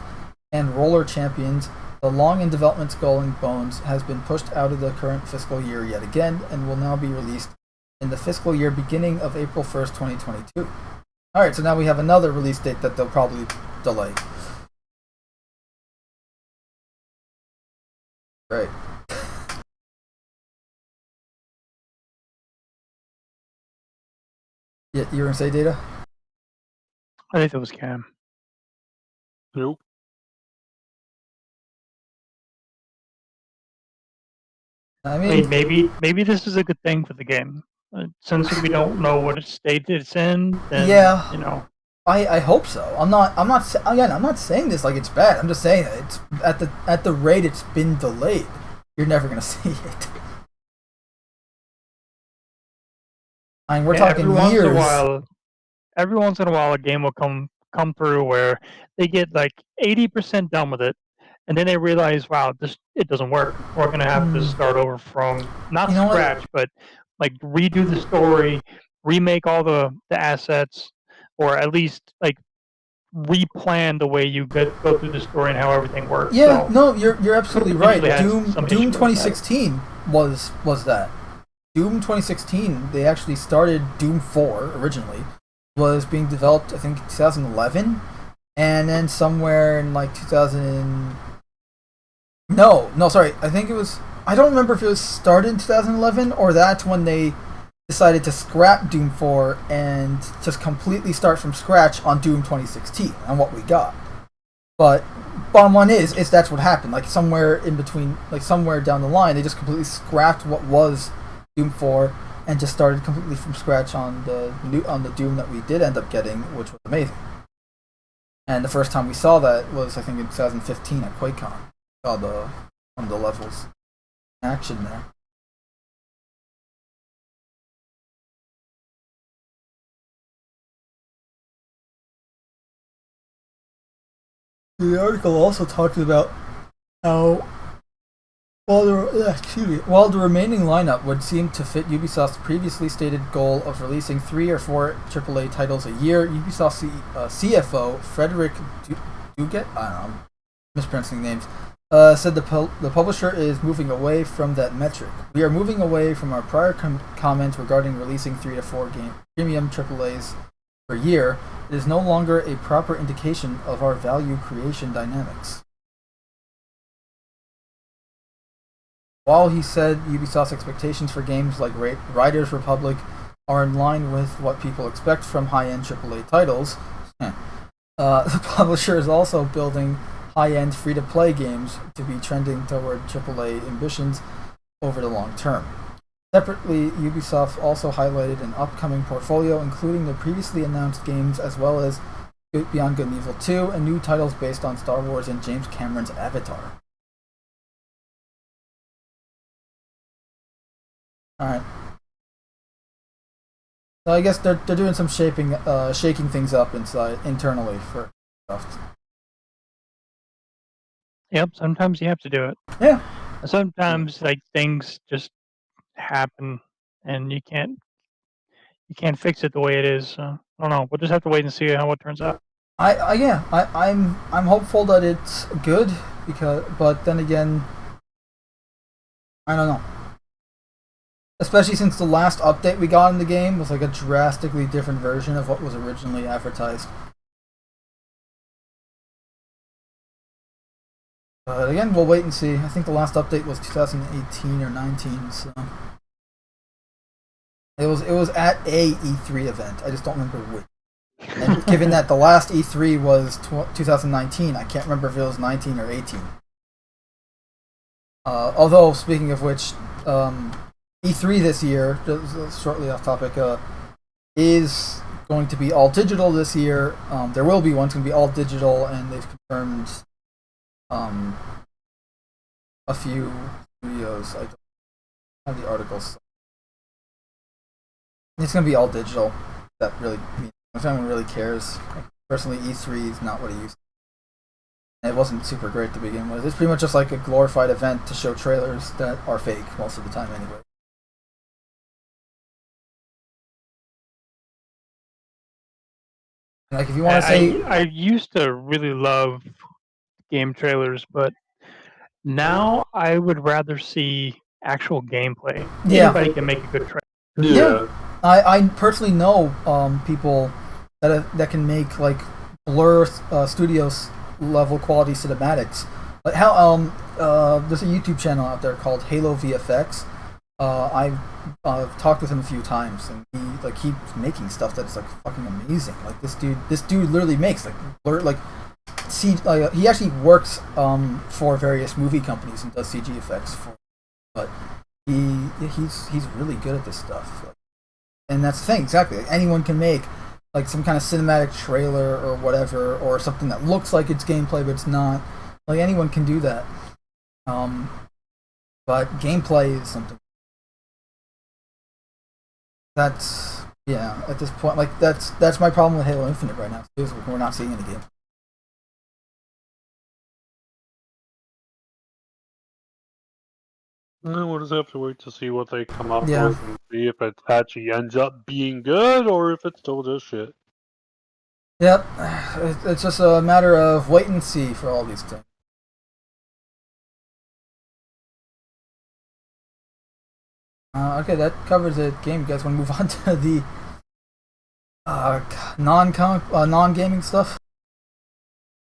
and Roller Champions, the long-in-development Skull and Bones has been pushed out of the current fiscal year yet again and will now be released in the fiscal year beginning of April 1st, 2022. Alright, so now we have another release date that they'll probably delay. Right. Yeah, you were gonna say, Data? I think that was Cam. Nope. I mean, maybe this is a good thing for the game. Since we don't know what state it's in, then, yeah, I hope so. I'm not saying this like it's bad. I'm just saying that it's at the rate it's been delayed, you're never gonna see it. I mean, we're talking years. Every once in a while, a game will come through where they get 80% done with it, and then they realize, wow, it doesn't work. We're gonna have to start over from not scratch, but redo the story, remake all the assets, or at least replan the way you go through the story and how everything works. Yeah, so, no, you're absolutely right. Doom 2016 was that. Doom 2016, they actually started Doom 4 originally, was being developed, I think, 2011, and then somewhere in 2000. No, sorry, I think it was. I don't remember if it was started in 2011 or that's when they decided to scrap Doom 4 and just completely start from scratch on Doom 2016 and what we got. But bottom line is that's what happened. Somewhere in between, somewhere down the line, they just completely scrapped what was Doom 4, and just started completely from scratch on the Doom that we did end up getting, which was amazing. And the first time we saw that was, I think, in 2015 at QuakeCon. Saw one of the levels in action there. The article also talked about how while the remaining lineup would seem to fit Ubisoft's previously stated goal of releasing 3 or 4 AAA titles a year, Ubisoft CFO Frederick Duguet, I don't know, I'm mispronouncing names, said the publisher is moving away from that metric. We are moving away from our prior comment regarding releasing 3 to 4 premium AAAs per year. It is no longer a proper indication of our value creation dynamics. While he said Ubisoft's expectations for games like Riders Republic are in line with what people expect from high-end AAA titles, the publisher is also building high-end free-to-play games to be trending toward AAA ambitions over the long term. Separately, Ubisoft also highlighted an upcoming portfolio including the previously announced games as well as Beyond Good and Evil 2 and new titles based on Star Wars and James Cameron's Avatar. Alright. So I guess they're doing some shaking things up internally for Ubisoft. Yep, sometimes you have to do it. Yeah. Sometimes like things just happen and you can't fix it the way it is. So, I don't know. We'll just have to wait and see how it turns out. I'm hopeful that it's good but then again, I don't know. Especially since the last update we got in the game was like a drastically different version of what was originally advertised. But again, we'll wait and see. I think the last update was 2018 or 19, so it was at a E3 event. I just don't remember which. And given that the last E3 was 2019, I can't remember if it was 19 or 18. Although, speaking of which, E3 this year, shortly off topic, is going to be all digital this year. There will be one, it's going to be all digital, and they've confirmed a few studios. I don't have the articles. It's going to be all digital. That really means if anyone really cares. Personally, E3 is not what it used to be. It wasn't super great to begin with. It's pretty much just like a glorified event to show trailers that are fake most of the time anyway. Like if you want to say, I used to really love game trailers, but now I would rather see actual gameplay. Yeah. Anybody can make a good trailer. Yeah. I personally know people that can make like Blur Studios level quality cinematics. Like how there's a YouTube channel out there called Halo VFX. I've talked with him a few times, and he keeps making stuff that's like fucking amazing. Like this dude literally makes like Blur he actually works for various movie companies and does CG effects but he's really good at this stuff. And that's the thing, exactly. Like, anyone can make like some kind of cinematic trailer or whatever, or something that looks like it's gameplay but it's not. Like anyone can do that. But gameplay is something that's at this point, like that's my problem with Halo Infinite right now. Is we're not seeing any game. We'll just have to wait to see what they come up Yeah. with and see if it actually ends up being good or if it's still just shit. Yep, it's just a matter of wait and see for all these things. Okay, that covers the game. You guys want to move on to the non-gaming stuff?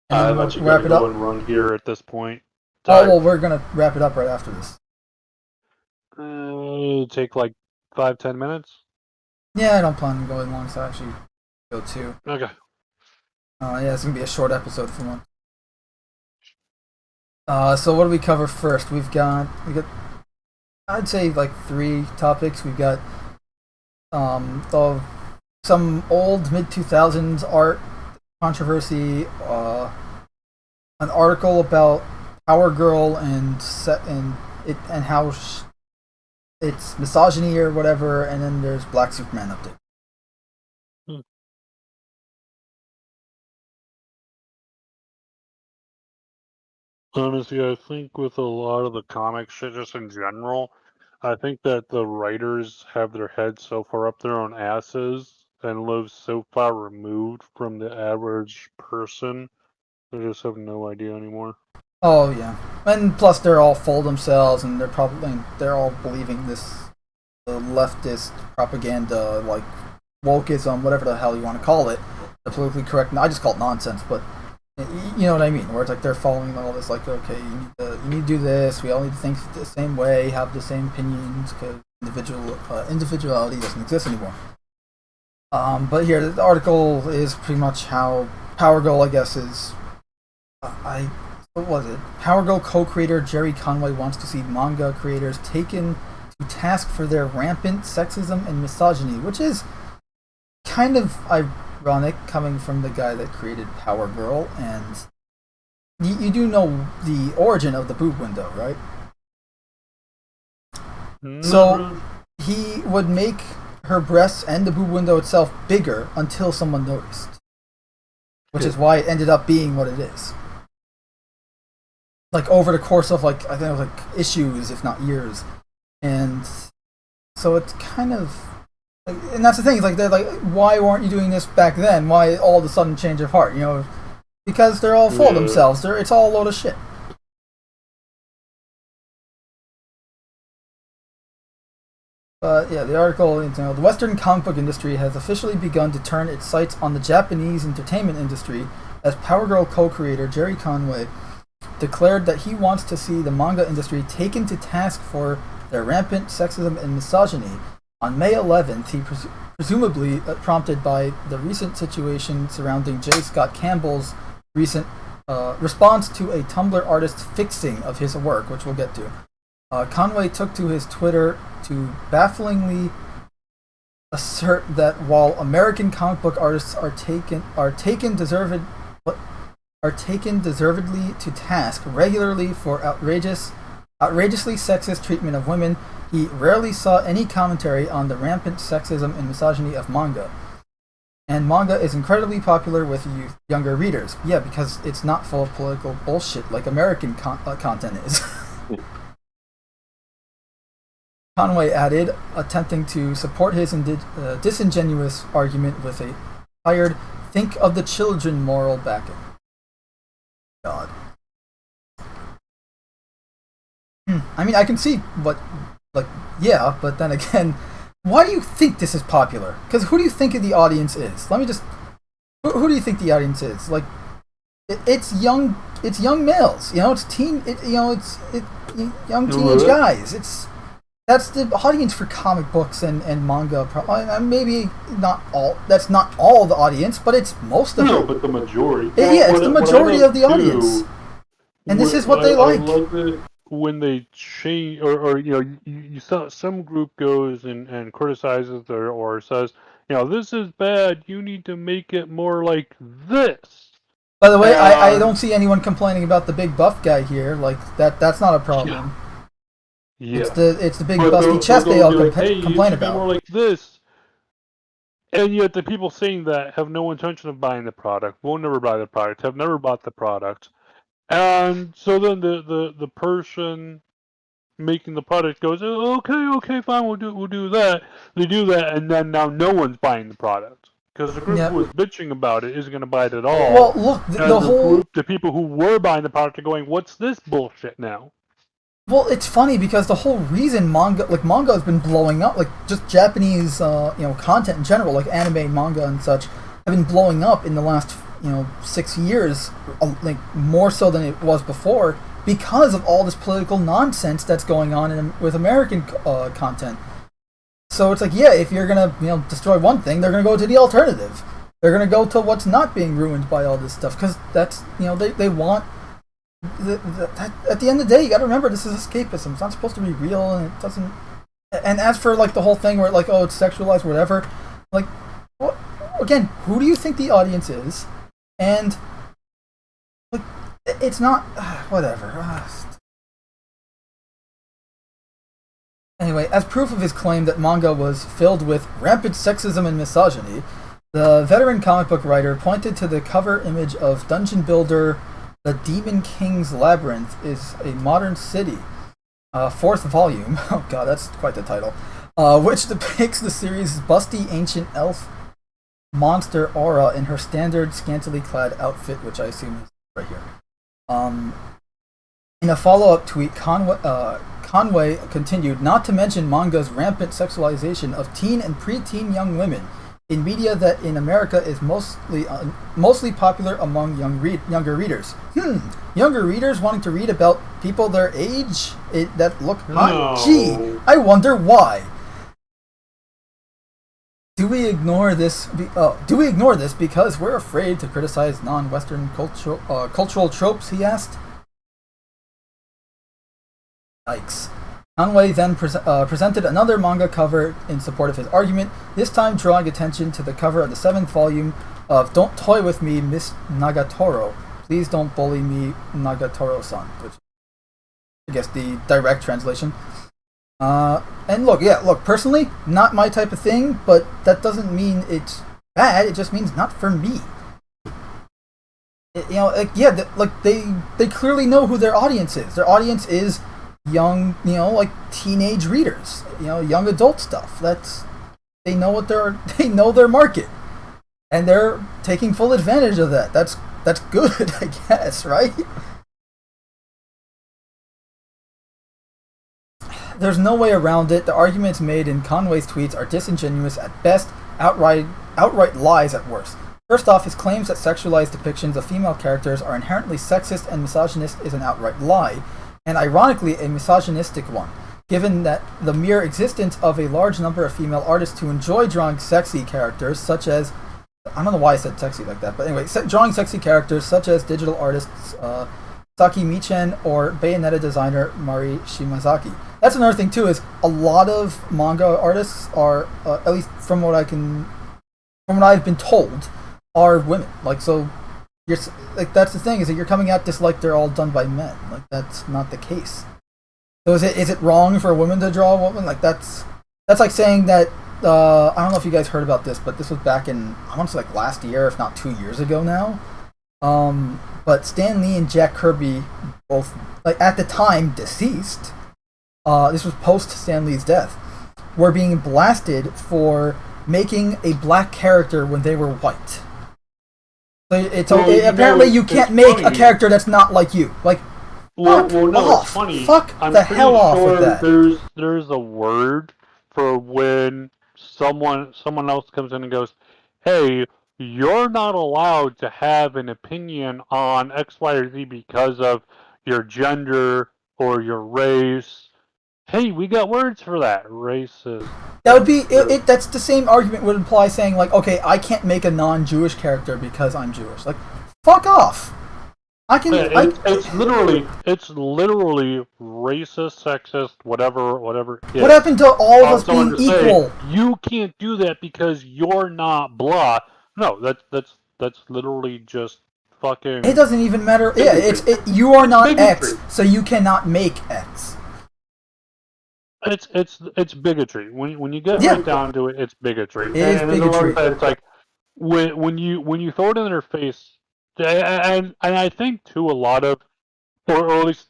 And then I've we'll actually wrap got to it up. go and run here at this point. Oh, well, we're gonna wrap it up right after this. Take like 5-10 minutes. Yeah, I don't plan on going long, so I actually go too. Okay. Yeah, it's gonna be a short episode for one. So what do we cover first? We got I'd say like 3 topics. We've got some old mid 2000s art controversy, an article about Power Girl and how it's misogyny or whatever, and then there's Black Superman update. Honestly, I think with a lot of the comic shit, just in general, I think that the writers have their heads so far up their own asses and live so far removed from the average person, they just have no idea anymore. Oh yeah, and plus they're all full themselves, and they're all believing this leftist propaganda, like wokeism, whatever the hell you want to call it, the politically correct. I just call it nonsense, but you know what I mean. Where it's like they're following all this, like, okay, you need to do this. We all need to think the same way, have the same opinions, because individuality doesn't exist anymore. But here the article is pretty much how Power Girl, I guess, is. What was it? Power Girl co-creator Jerry Conway wants to see manga creators taken to task for their rampant sexism and misogyny, which is kind of ironic coming from the guy that created Power Girl, and you do know the origin of the boob window, right? So he would make her breasts and the boob window itself bigger until someone noticed, which is why it ended up being what it is. Like over the course of I think it was like issues, if not years, and so it's kind of, and that's the thing. It's like they're like, why weren't you doing this back then? Why all of a sudden change of heart? You know, because they're all full of themselves. It's all a load of shit. But yeah, the article, the Western comic book industry has officially begun to turn its sights on the Japanese entertainment industry as Power Girl co-creator Jerry Conway declared that he wants to see the manga industry taken to task for their rampant sexism and misogyny. On May 11th, he presumably prompted by the recent situation surrounding J. Scott Campbell's recent response to a Tumblr artist's fixing of his work, which we'll get to. Conway took to his Twitter to bafflingly assert that while American comic book artists are taken deservedly to task regularly for outrageously sexist treatment of women, he rarely saw any commentary on the rampant sexism and misogyny of manga. And manga is incredibly popular with younger readers. Yeah, because it's not full of political bullshit like American content is. Conway added, attempting to support his disingenuous argument with a tired, think of the children moral backing. God. I mean, I can see but then again, why do you think this is popular? Because who do you think the audience is? Who do you think the audience is? Like, it's young males. It's young teenage guys. That's the audience for comic books and manga. Maybe not all. That's not all the audience, but it's most of it. No, but the majority. It's the majority of the audience. And this is what they like. I love it when they change, or you saw some group goes and criticizes or says, this is bad. You need to make it more like this. By the way, I don't see anyone complaining about the big buff guy here. Like that's not a problem. Yeah. It's the big busty chest they all complain about. More like this. And yet the people saying that have no intention of buying the product, will never buy the product, have never bought the product. And so then the person making the product goes, okay, fine, we'll do that. They do that, and then now no one's buying the product. Because the group who was bitching about it isn't going to buy it at all. Well, look, the people who were buying the product are going, what's this bullshit now? Well, it's funny because the whole reason manga has been blowing up, like just Japanese, content in general, like anime, manga, and such, have been blowing up in the last, 6 years, like more so than it was before, because of all this political nonsense that's going on with American content. So it's like, yeah, if you're gonna, destroy one thing, they're gonna go to the alternative. They're gonna go to what's not being ruined by all this stuff, because that's, they want at the end of the day, you got to remember this is escapism. It's not supposed to be real, and it doesn't. And as for like the whole thing where like, oh, it's sexualized, or whatever, like, what? Again, who do you think the audience is? And like, it's not whatever. Anyway, as proof of his claim that manga was filled with rampant sexism and misogyny, the veteran comic book writer pointed to the cover image of Dungeon Builder: The Demon King's Labyrinth is a Modern City, fourth volume. Oh god, that's quite the title. Which depicts the series' busty ancient elf monster Aura in her standard scantily clad outfit, which I assume is right here. In a follow-up tweet, Conway continued, not to mention manga's rampant sexualization of teen and preteen young women in media that in America is mostly popular among younger readers. Younger readers wanting to read about people their age that look hot? No. Gee, I wonder why. Do we ignore this because we're afraid to criticize non-Western cultural tropes, he asked. Yikes. Conway then presented another manga cover in support of his argument, this time drawing attention to the cover of the 7th volume of Don't Toy With Me, Miss Nagatoro. Please don't bully me, Nagatoro-san, which I guess the direct translation. And look, personally, not my type of thing, but that doesn't mean it's bad, it just means not for me. They clearly know who their audience is. Their audience is young, like teenage readers, young adult stuff. They know their market, and they're taking full advantage of that. That's good, I guess, right? There's no way around it. The arguments made in Conway's tweets are disingenuous at best, outright lies at worst. First off, his claims that sexualized depictions of female characters are inherently sexist and misogynist is an outright lie, and ironically a misogynistic one, given that the mere existence of a large number of female artists who enjoy drawing sexy characters, such as, I don't know why I said sexy like that, but anyway, drawing sexy characters such as digital artists Saki Michen or Bayonetta designer Mari Shimazaki. That's another thing too, is a lot of manga artists are, at least from what I've been told, are women. Like, so you're like, that's the thing, is that you're coming at this like they're all done by men. Like, that's not the case. So is it wrong for a woman to draw a woman? Like, that's like saying that I don't know if you guys heard about this, but this was back in, I want to say like last year, if not 2 years ago now. But Stan Lee and Jack Kirby, both like at the time deceased, this was post Stan Lee's death, were being blasted for making a black character when they were white. So apparently you can't make a character that's not like you. Like, no, off. It's funny. Fuck I'm the hell off with that. There's a word for when someone else comes in and goes, "Hey, you're not allowed to have an opinion on X, Y, or Z because of your gender or your race." Hey, we got words for that. Racist. That would be it. That's the same argument would imply saying like, okay, I can't make a non-Jewish character because I'm Jewish. Like, fuck off. I can. It's literally racist, sexist, whatever. What happened to all of us being equal? You can't do that because you're not blah. No, that's literally just fucking. It doesn't even matter. Bigotry. Yeah, you are not bigotry. X, so you cannot make X. It's bigotry. When you get right down to it, it's bigotry. It is bigotry. It's like when you throw it in their face, and I think too, a lot of, or at least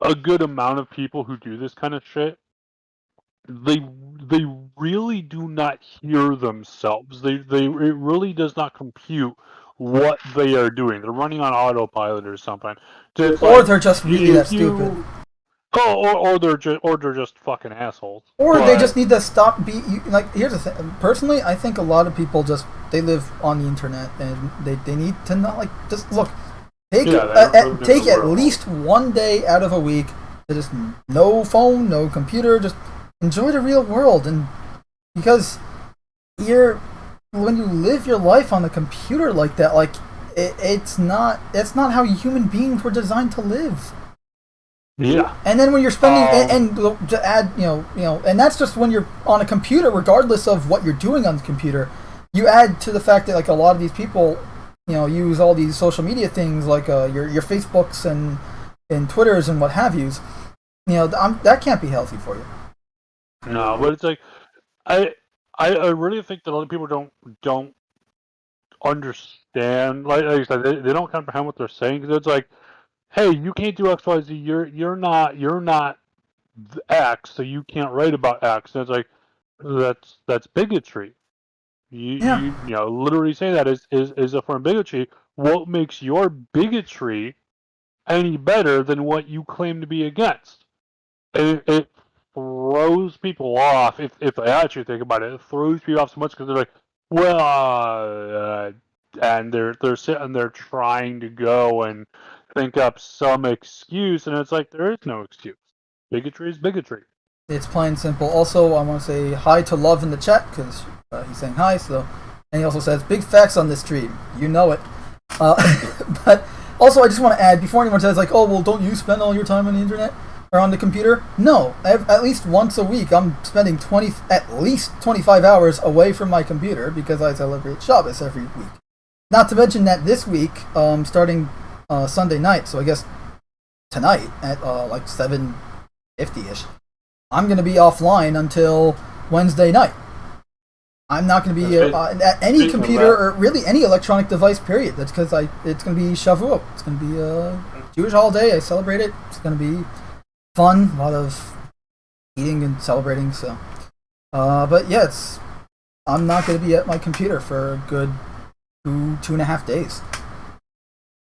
a good amount of people who do this kind of shit, they really do not hear themselves. It really does not compute what they are doing. They're running on autopilot or something. Or they're just really that stupid. Or they're just fucking assholes. Or they just need to stop like, here's the thing. Personally, I think a lot of people they live on the internet and they need to not, like, just look, take at least one day out of a week to just no phone, no computer, just enjoy the real world. And because when you live your life on the computer like that, like, it's not how human beings were designed to live. Yeah. And then when you're spending and to add, and that's just when you're on a computer, regardless of what you're doing on the computer. You add to the fact that like a lot of these people, use all these social media things like your Facebooks and Twitters and what have yous. That can't be healthy for you. No, but it's like I really think that a lot of people don't understand. Like I said, they don't comprehend what they're saying because it's like, hey, you can't do X, Y, Z. You're not X, so you can't write about X. And it's like that's bigotry. You literally say that is a form of bigotry. What makes your bigotry any better than what you claim to be against? And it throws people off. If I actually think about it, it throws people off so much because they're like, well, and they're sitting there trying to go and think up some excuse, and it's like there is no excuse. Bigotry is bigotry. It's plain simple. Also, I want to say hi to Love in the chat because he's saying hi. So, and he also says big facts on this stream. You know it. But also, I just want to add before anyone says like, oh well, don't you spend all your time on the internet or on the computer? No, at least once a week, I'm spending at least 25 hours away from my computer because I celebrate Shabbos every week. Not to mention that this week, starting Sunday night, so I guess tonight at like 7:50ish. I'm going to be offline until Wednesday night. I'm not going to be at any computer or really any electronic device, period. That's because it's going to be Shavuot. It's going to be a Jewish holiday. I celebrate it. It's going to be fun. A lot of eating and celebrating. So, but yeah, I'm not going to be at my computer for a good 2.5 days.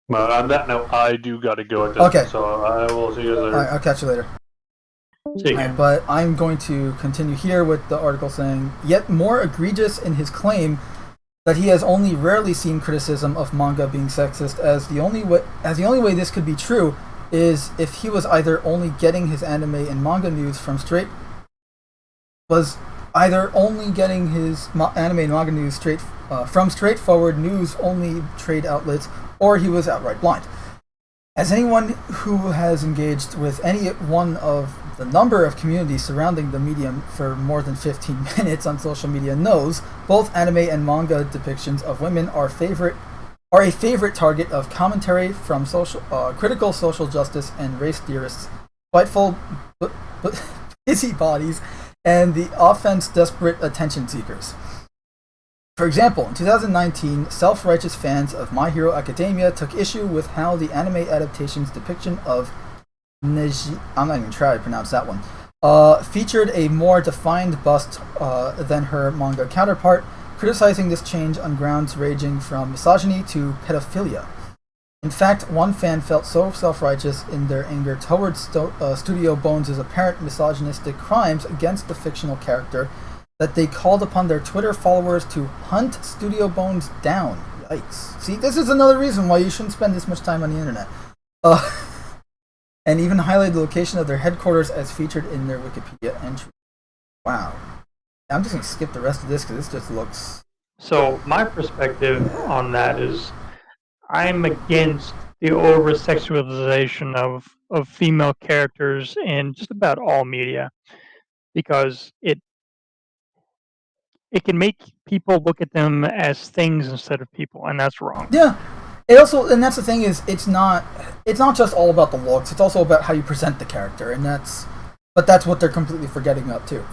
Well, on that note, I do got to go at this. Okay. So I will see you later. All right, I'll catch you later. But I'm going to continue here with the article saying, yet more egregious in his claim that he has only rarely seen criticism of manga being sexist, as the only way this could be true is if he was either only getting his anime and manga news from from straightforward news only trade outlets, or he was outright blind. As anyone who has engaged with any one of the number of communities surrounding the medium for more than 15 minutes on social media knows, both anime and manga depictions of women are a favorite target of commentary from critical social justice and race theorists, spiteful busybodies, and the offense-desperate attention seekers. For example, in 2019, self-righteous fans of My Hero Academia took issue with how the anime adaptation's depiction of Neji, I'm not even trying to pronounce that one, featured a more defined bust than her manga counterpart, criticizing this change on grounds ranging from misogyny to pedophilia. In fact, one fan felt so self-righteous in their anger towards Studio Bones' apparent misogynistic crimes against the fictional character that they called upon their Twitter followers to hunt Studio Bones down. Yikes. See, this is another reason why you shouldn't spend this much time on the internet. And even highlighted the location of their headquarters as featured in their Wikipedia entry. Wow. I'm just going to skip the rest of this because this just looks... So my perspective on that is I'm against the over-sexualization of female characters in just about all media because it can make people look at them as things instead of people, and that's wrong. Yeah. It also, and that's the thing is, it's not just all about the looks. It's also about how you present the character, and that's what they're completely forgetting about too.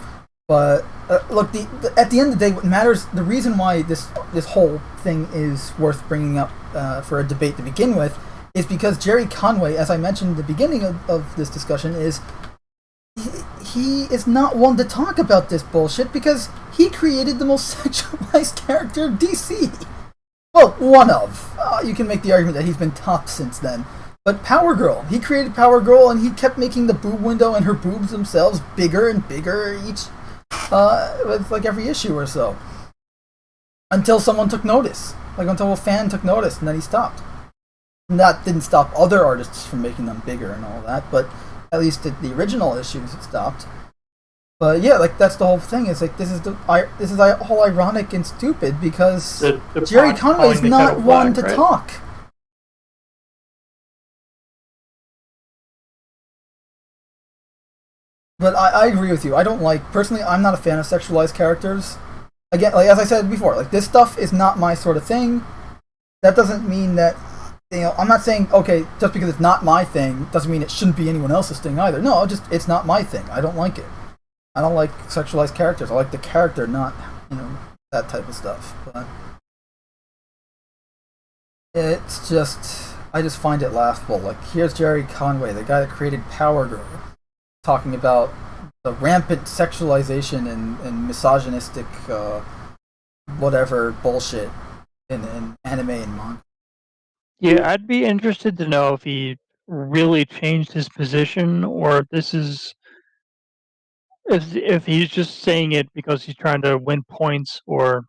But look, at the end of the day, what matters, the reason why this whole thing is worth bringing up for a debate to begin with, is because Jerry Conway, as I mentioned at the beginning of this discussion, is he is not one to talk about this bullshit because he created the most sexualized character of DC. Well, one of. You can make the argument that he's been top since then. But Power Girl. He created Power Girl, and he kept making the boob window and her boobs themselves bigger and bigger each, with like every issue or so. Until someone took notice. Like, until a fan took notice, and then he stopped. And that didn't stop other artists from making them bigger and all that, but at least at the original issues it stopped. But yeah, like that's the whole thing. It's like this is all ironic and stupid because The Jerry plot's Conway is calling the not kettle one black, to right? talk. But I agree with you. I don't like personally. I'm not a fan of sexualized characters. Again, like as I said before, like this stuff is not my sort of thing. That doesn't mean that I'm not saying okay just because it's not my thing doesn't mean it shouldn't be anyone else's thing either. No, just it's not my thing. I don't like it. I don't like sexualized characters. I like the character, not that type of stuff. But it's just I just find it laughable. Like here's Jerry Conway, the guy that created Power Girl, talking about the rampant sexualization and misogynistic whatever bullshit in anime and manga. Yeah, I'd be interested to know if he really changed his position, or if this is if he's just saying it because he's trying to win points, or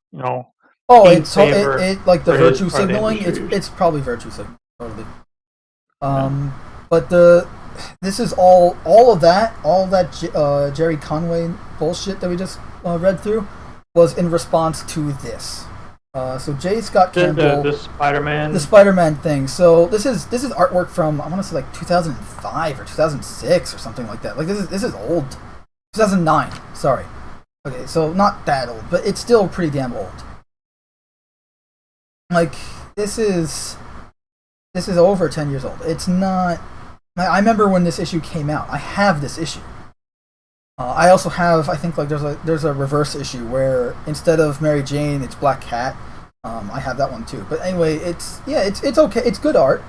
Oh, gain it's favor it like the for his virtue part of the signaling. industry. It's probably virtue signaling totally. Yeah. But this is all of that Jerry Conway bullshit that we just read through was in response to this. So J. Scott Campbell, The Spider-Man. the Spider-Man thing. So this is artwork from I want to say like 2005 or 2006 or something like that. Like this is old. 2009. Sorry. Okay, so not that old, but it's still pretty damn old. Like this is over 10 years old. It's not. I remember when this issue came out. I have this issue. I also have. I think like there's a reverse issue where instead of Mary Jane, it's Black Cat. I have that one too. But anyway, it's okay. It's good art.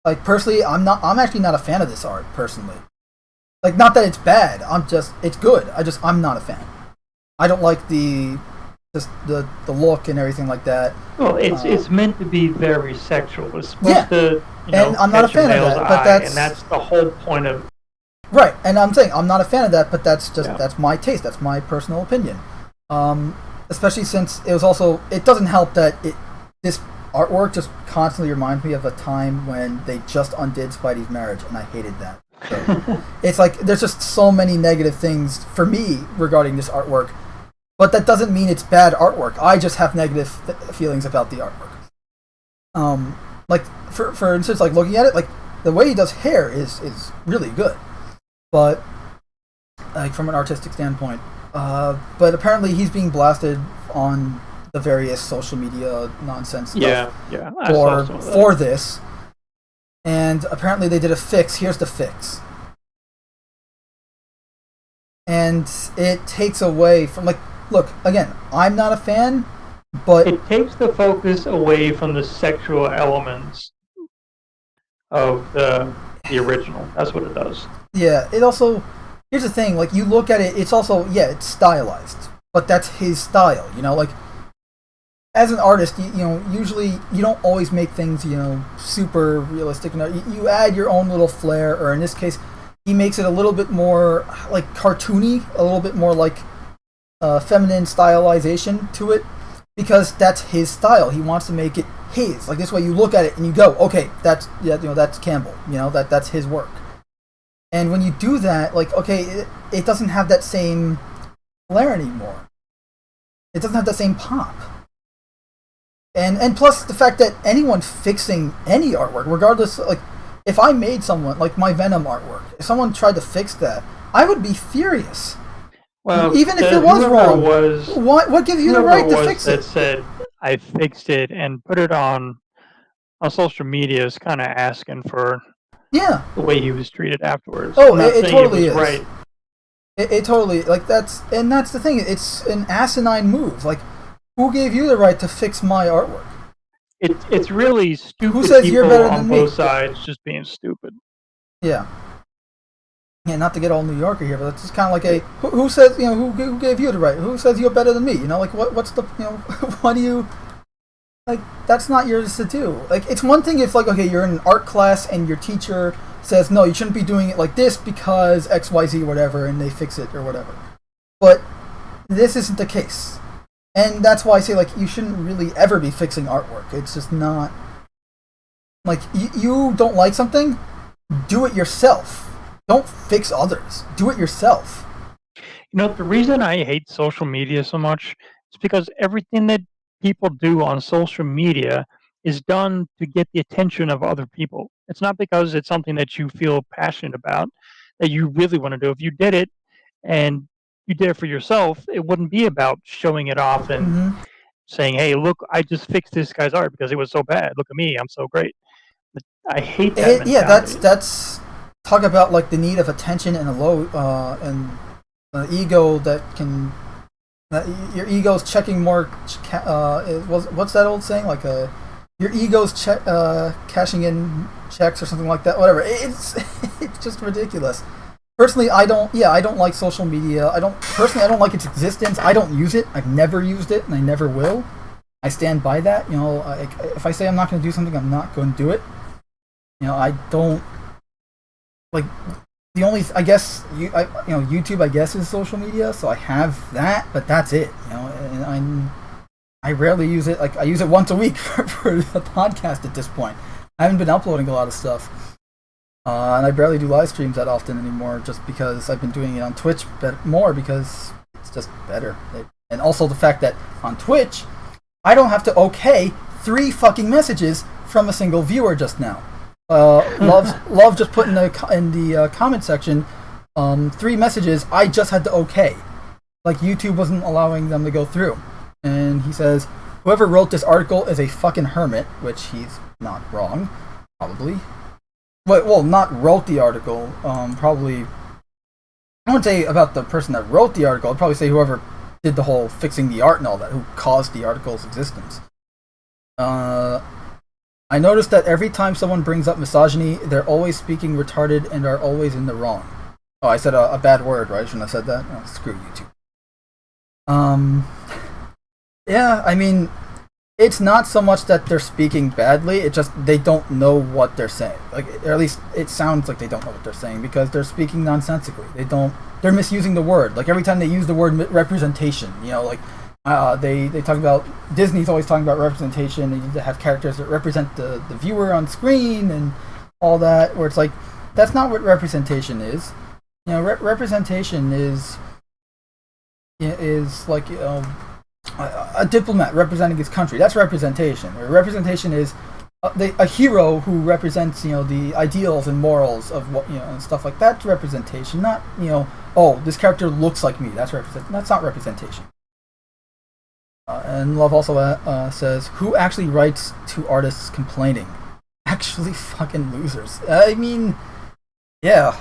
Like personally, I'm actually not a fan of this art personally. Like not that it's bad. It's good. I'm not a fan. I don't like the look and everything like that. Well, it's meant to be very sexual. It's supposed Yeah. to, And I'm not a catch fan of male's that, but eye, and that's the whole point of. Right, and I'm saying I'm not a fan of that, but that's Yeah. that's my taste. That's my personal opinion. Especially since it doesn't help that this artwork just constantly reminds me of a time when they just undid Spidey's marriage, and I hated that. So it's like there's just so many negative things for me regarding this artwork, but that doesn't mean it's bad artwork. I just have negative feelings about the artwork. Like for instance, like looking at it, like the way he does hair is really good, but like from an artistic standpoint. But apparently he's being blasted on the various social media nonsense stuff Yeah. I saw some of that. for this. And apparently they did a fix. Here's the fix. And it takes away from look, again, I'm not a fan, but It takes the focus away from the sexual elements of the original. That's what it does. yeah, it also here's the thing, like you look at it, it's also it's stylized, but that's his style, like as an artist, usually you don't always make things, super realistic. You add your own little flair, or in this case, he makes it a little bit more like cartoony, a little bit more like feminine stylization to it, because that's his style. He wants to make it his. Like this way, you look at it and you go, okay, that's that's Campbell. That's his work. And when you do that, like okay, it doesn't have that same flair anymore. It doesn't have that same pop. And plus the fact that anyone fixing any artwork, regardless, like if I made someone like my Venom artwork, if someone tried to fix that, I would be furious. Well, Even if it was wrong, what gives you the right to fix that it? said I fixed it and put it on social media is kind of asking for Yeah. the way he was treated afterwards. Oh, I'm not it saying totally was is. right. It totally that's the thing. It's an asinine move. Like, who gave you the right to fix my artwork? It's really stupid. Who says you're people better on than both me? sides just being stupid. Yeah. Yeah, not to get all New Yorker here, but it's just kind of like a who says who gave you the right? Who says you're better than me? Like what's the what do you like? That's not yours to do. Like it's one thing if like okay you're in an art class and your teacher says no you shouldn't be doing it like this because XYZ whatever and they fix it or whatever. But this isn't the case, and that's why I say like you shouldn't really ever be fixing artwork. It's just not like you don't like something, do it yourself. Don't fix others. Do it yourself. The reason I hate social media so much is because everything that people do on social media is done to get the attention of other people. It's not because it's something that you feel passionate about, that you really want to do. If you did it and you did it for yourself, it wouldn't be about showing it off and Hmm. saying, "Hey, look, I just fixed this guy's art because it was so bad. Look at me, I'm so great." But I hate that Yeah, mentality. that's talk about like the need of attention and a low and an ego that can your ego's checking more. What's that old saying? Like your ego's cashing in checks or something like that. Whatever. It's it's just ridiculous. Personally, I don't like social media. I don't like its existence. I don't use it. I've never used it, and I never will. I stand by that. If I say I'm not going to do something, I'm not going to do it. I don't like the only. I guess YouTube. I guess is social media, so I have that, but that's it. And I rarely use it. Like I use it once a week for the podcast at this point. I haven't been uploading a lot of stuff. And I barely do live streams that often anymore, just because I've been doing it on Twitch more because it's just better. And also the fact that on Twitch, I don't have to okay 3 fucking messages from a single viewer just now. Love just put in the comment section 3 messages I just had to okay. Like YouTube wasn't allowing them to go through. And he says, whoever wrote this article is a fucking hermit, which he's not wrong, probably. Well, not wrote the article. Probably. I wouldn't say about the person that wrote the article. I'd probably say whoever did the whole fixing the art and all that, who caused the article's existence. I noticed that every time someone brings up misogyny, they're always speaking retarded and are always in the wrong. Oh, I said a bad word, right? I shouldn't have said that. Oh, screw YouTube. Yeah, I mean, it's not so much that they're speaking badly, it's just they don't know what they're saying. Or at least it sounds like they don't know what they're saying because they're speaking nonsensically. They're misusing the word. Like every time they use the word representation, they talk about, Disney's always talking about representation. They need to have characters that represent the viewer on screen and all that, where it's like, that's not what representation is. Representation is like, a diplomat representing his country. That's representation. Representation is a hero who represents the ideals and morals of what and stuff like that. That's representation. Not oh, this character looks like me. That's not representation. And Love also says, who actually writes to artists complaining? Actually, fucking losers. I mean, yeah.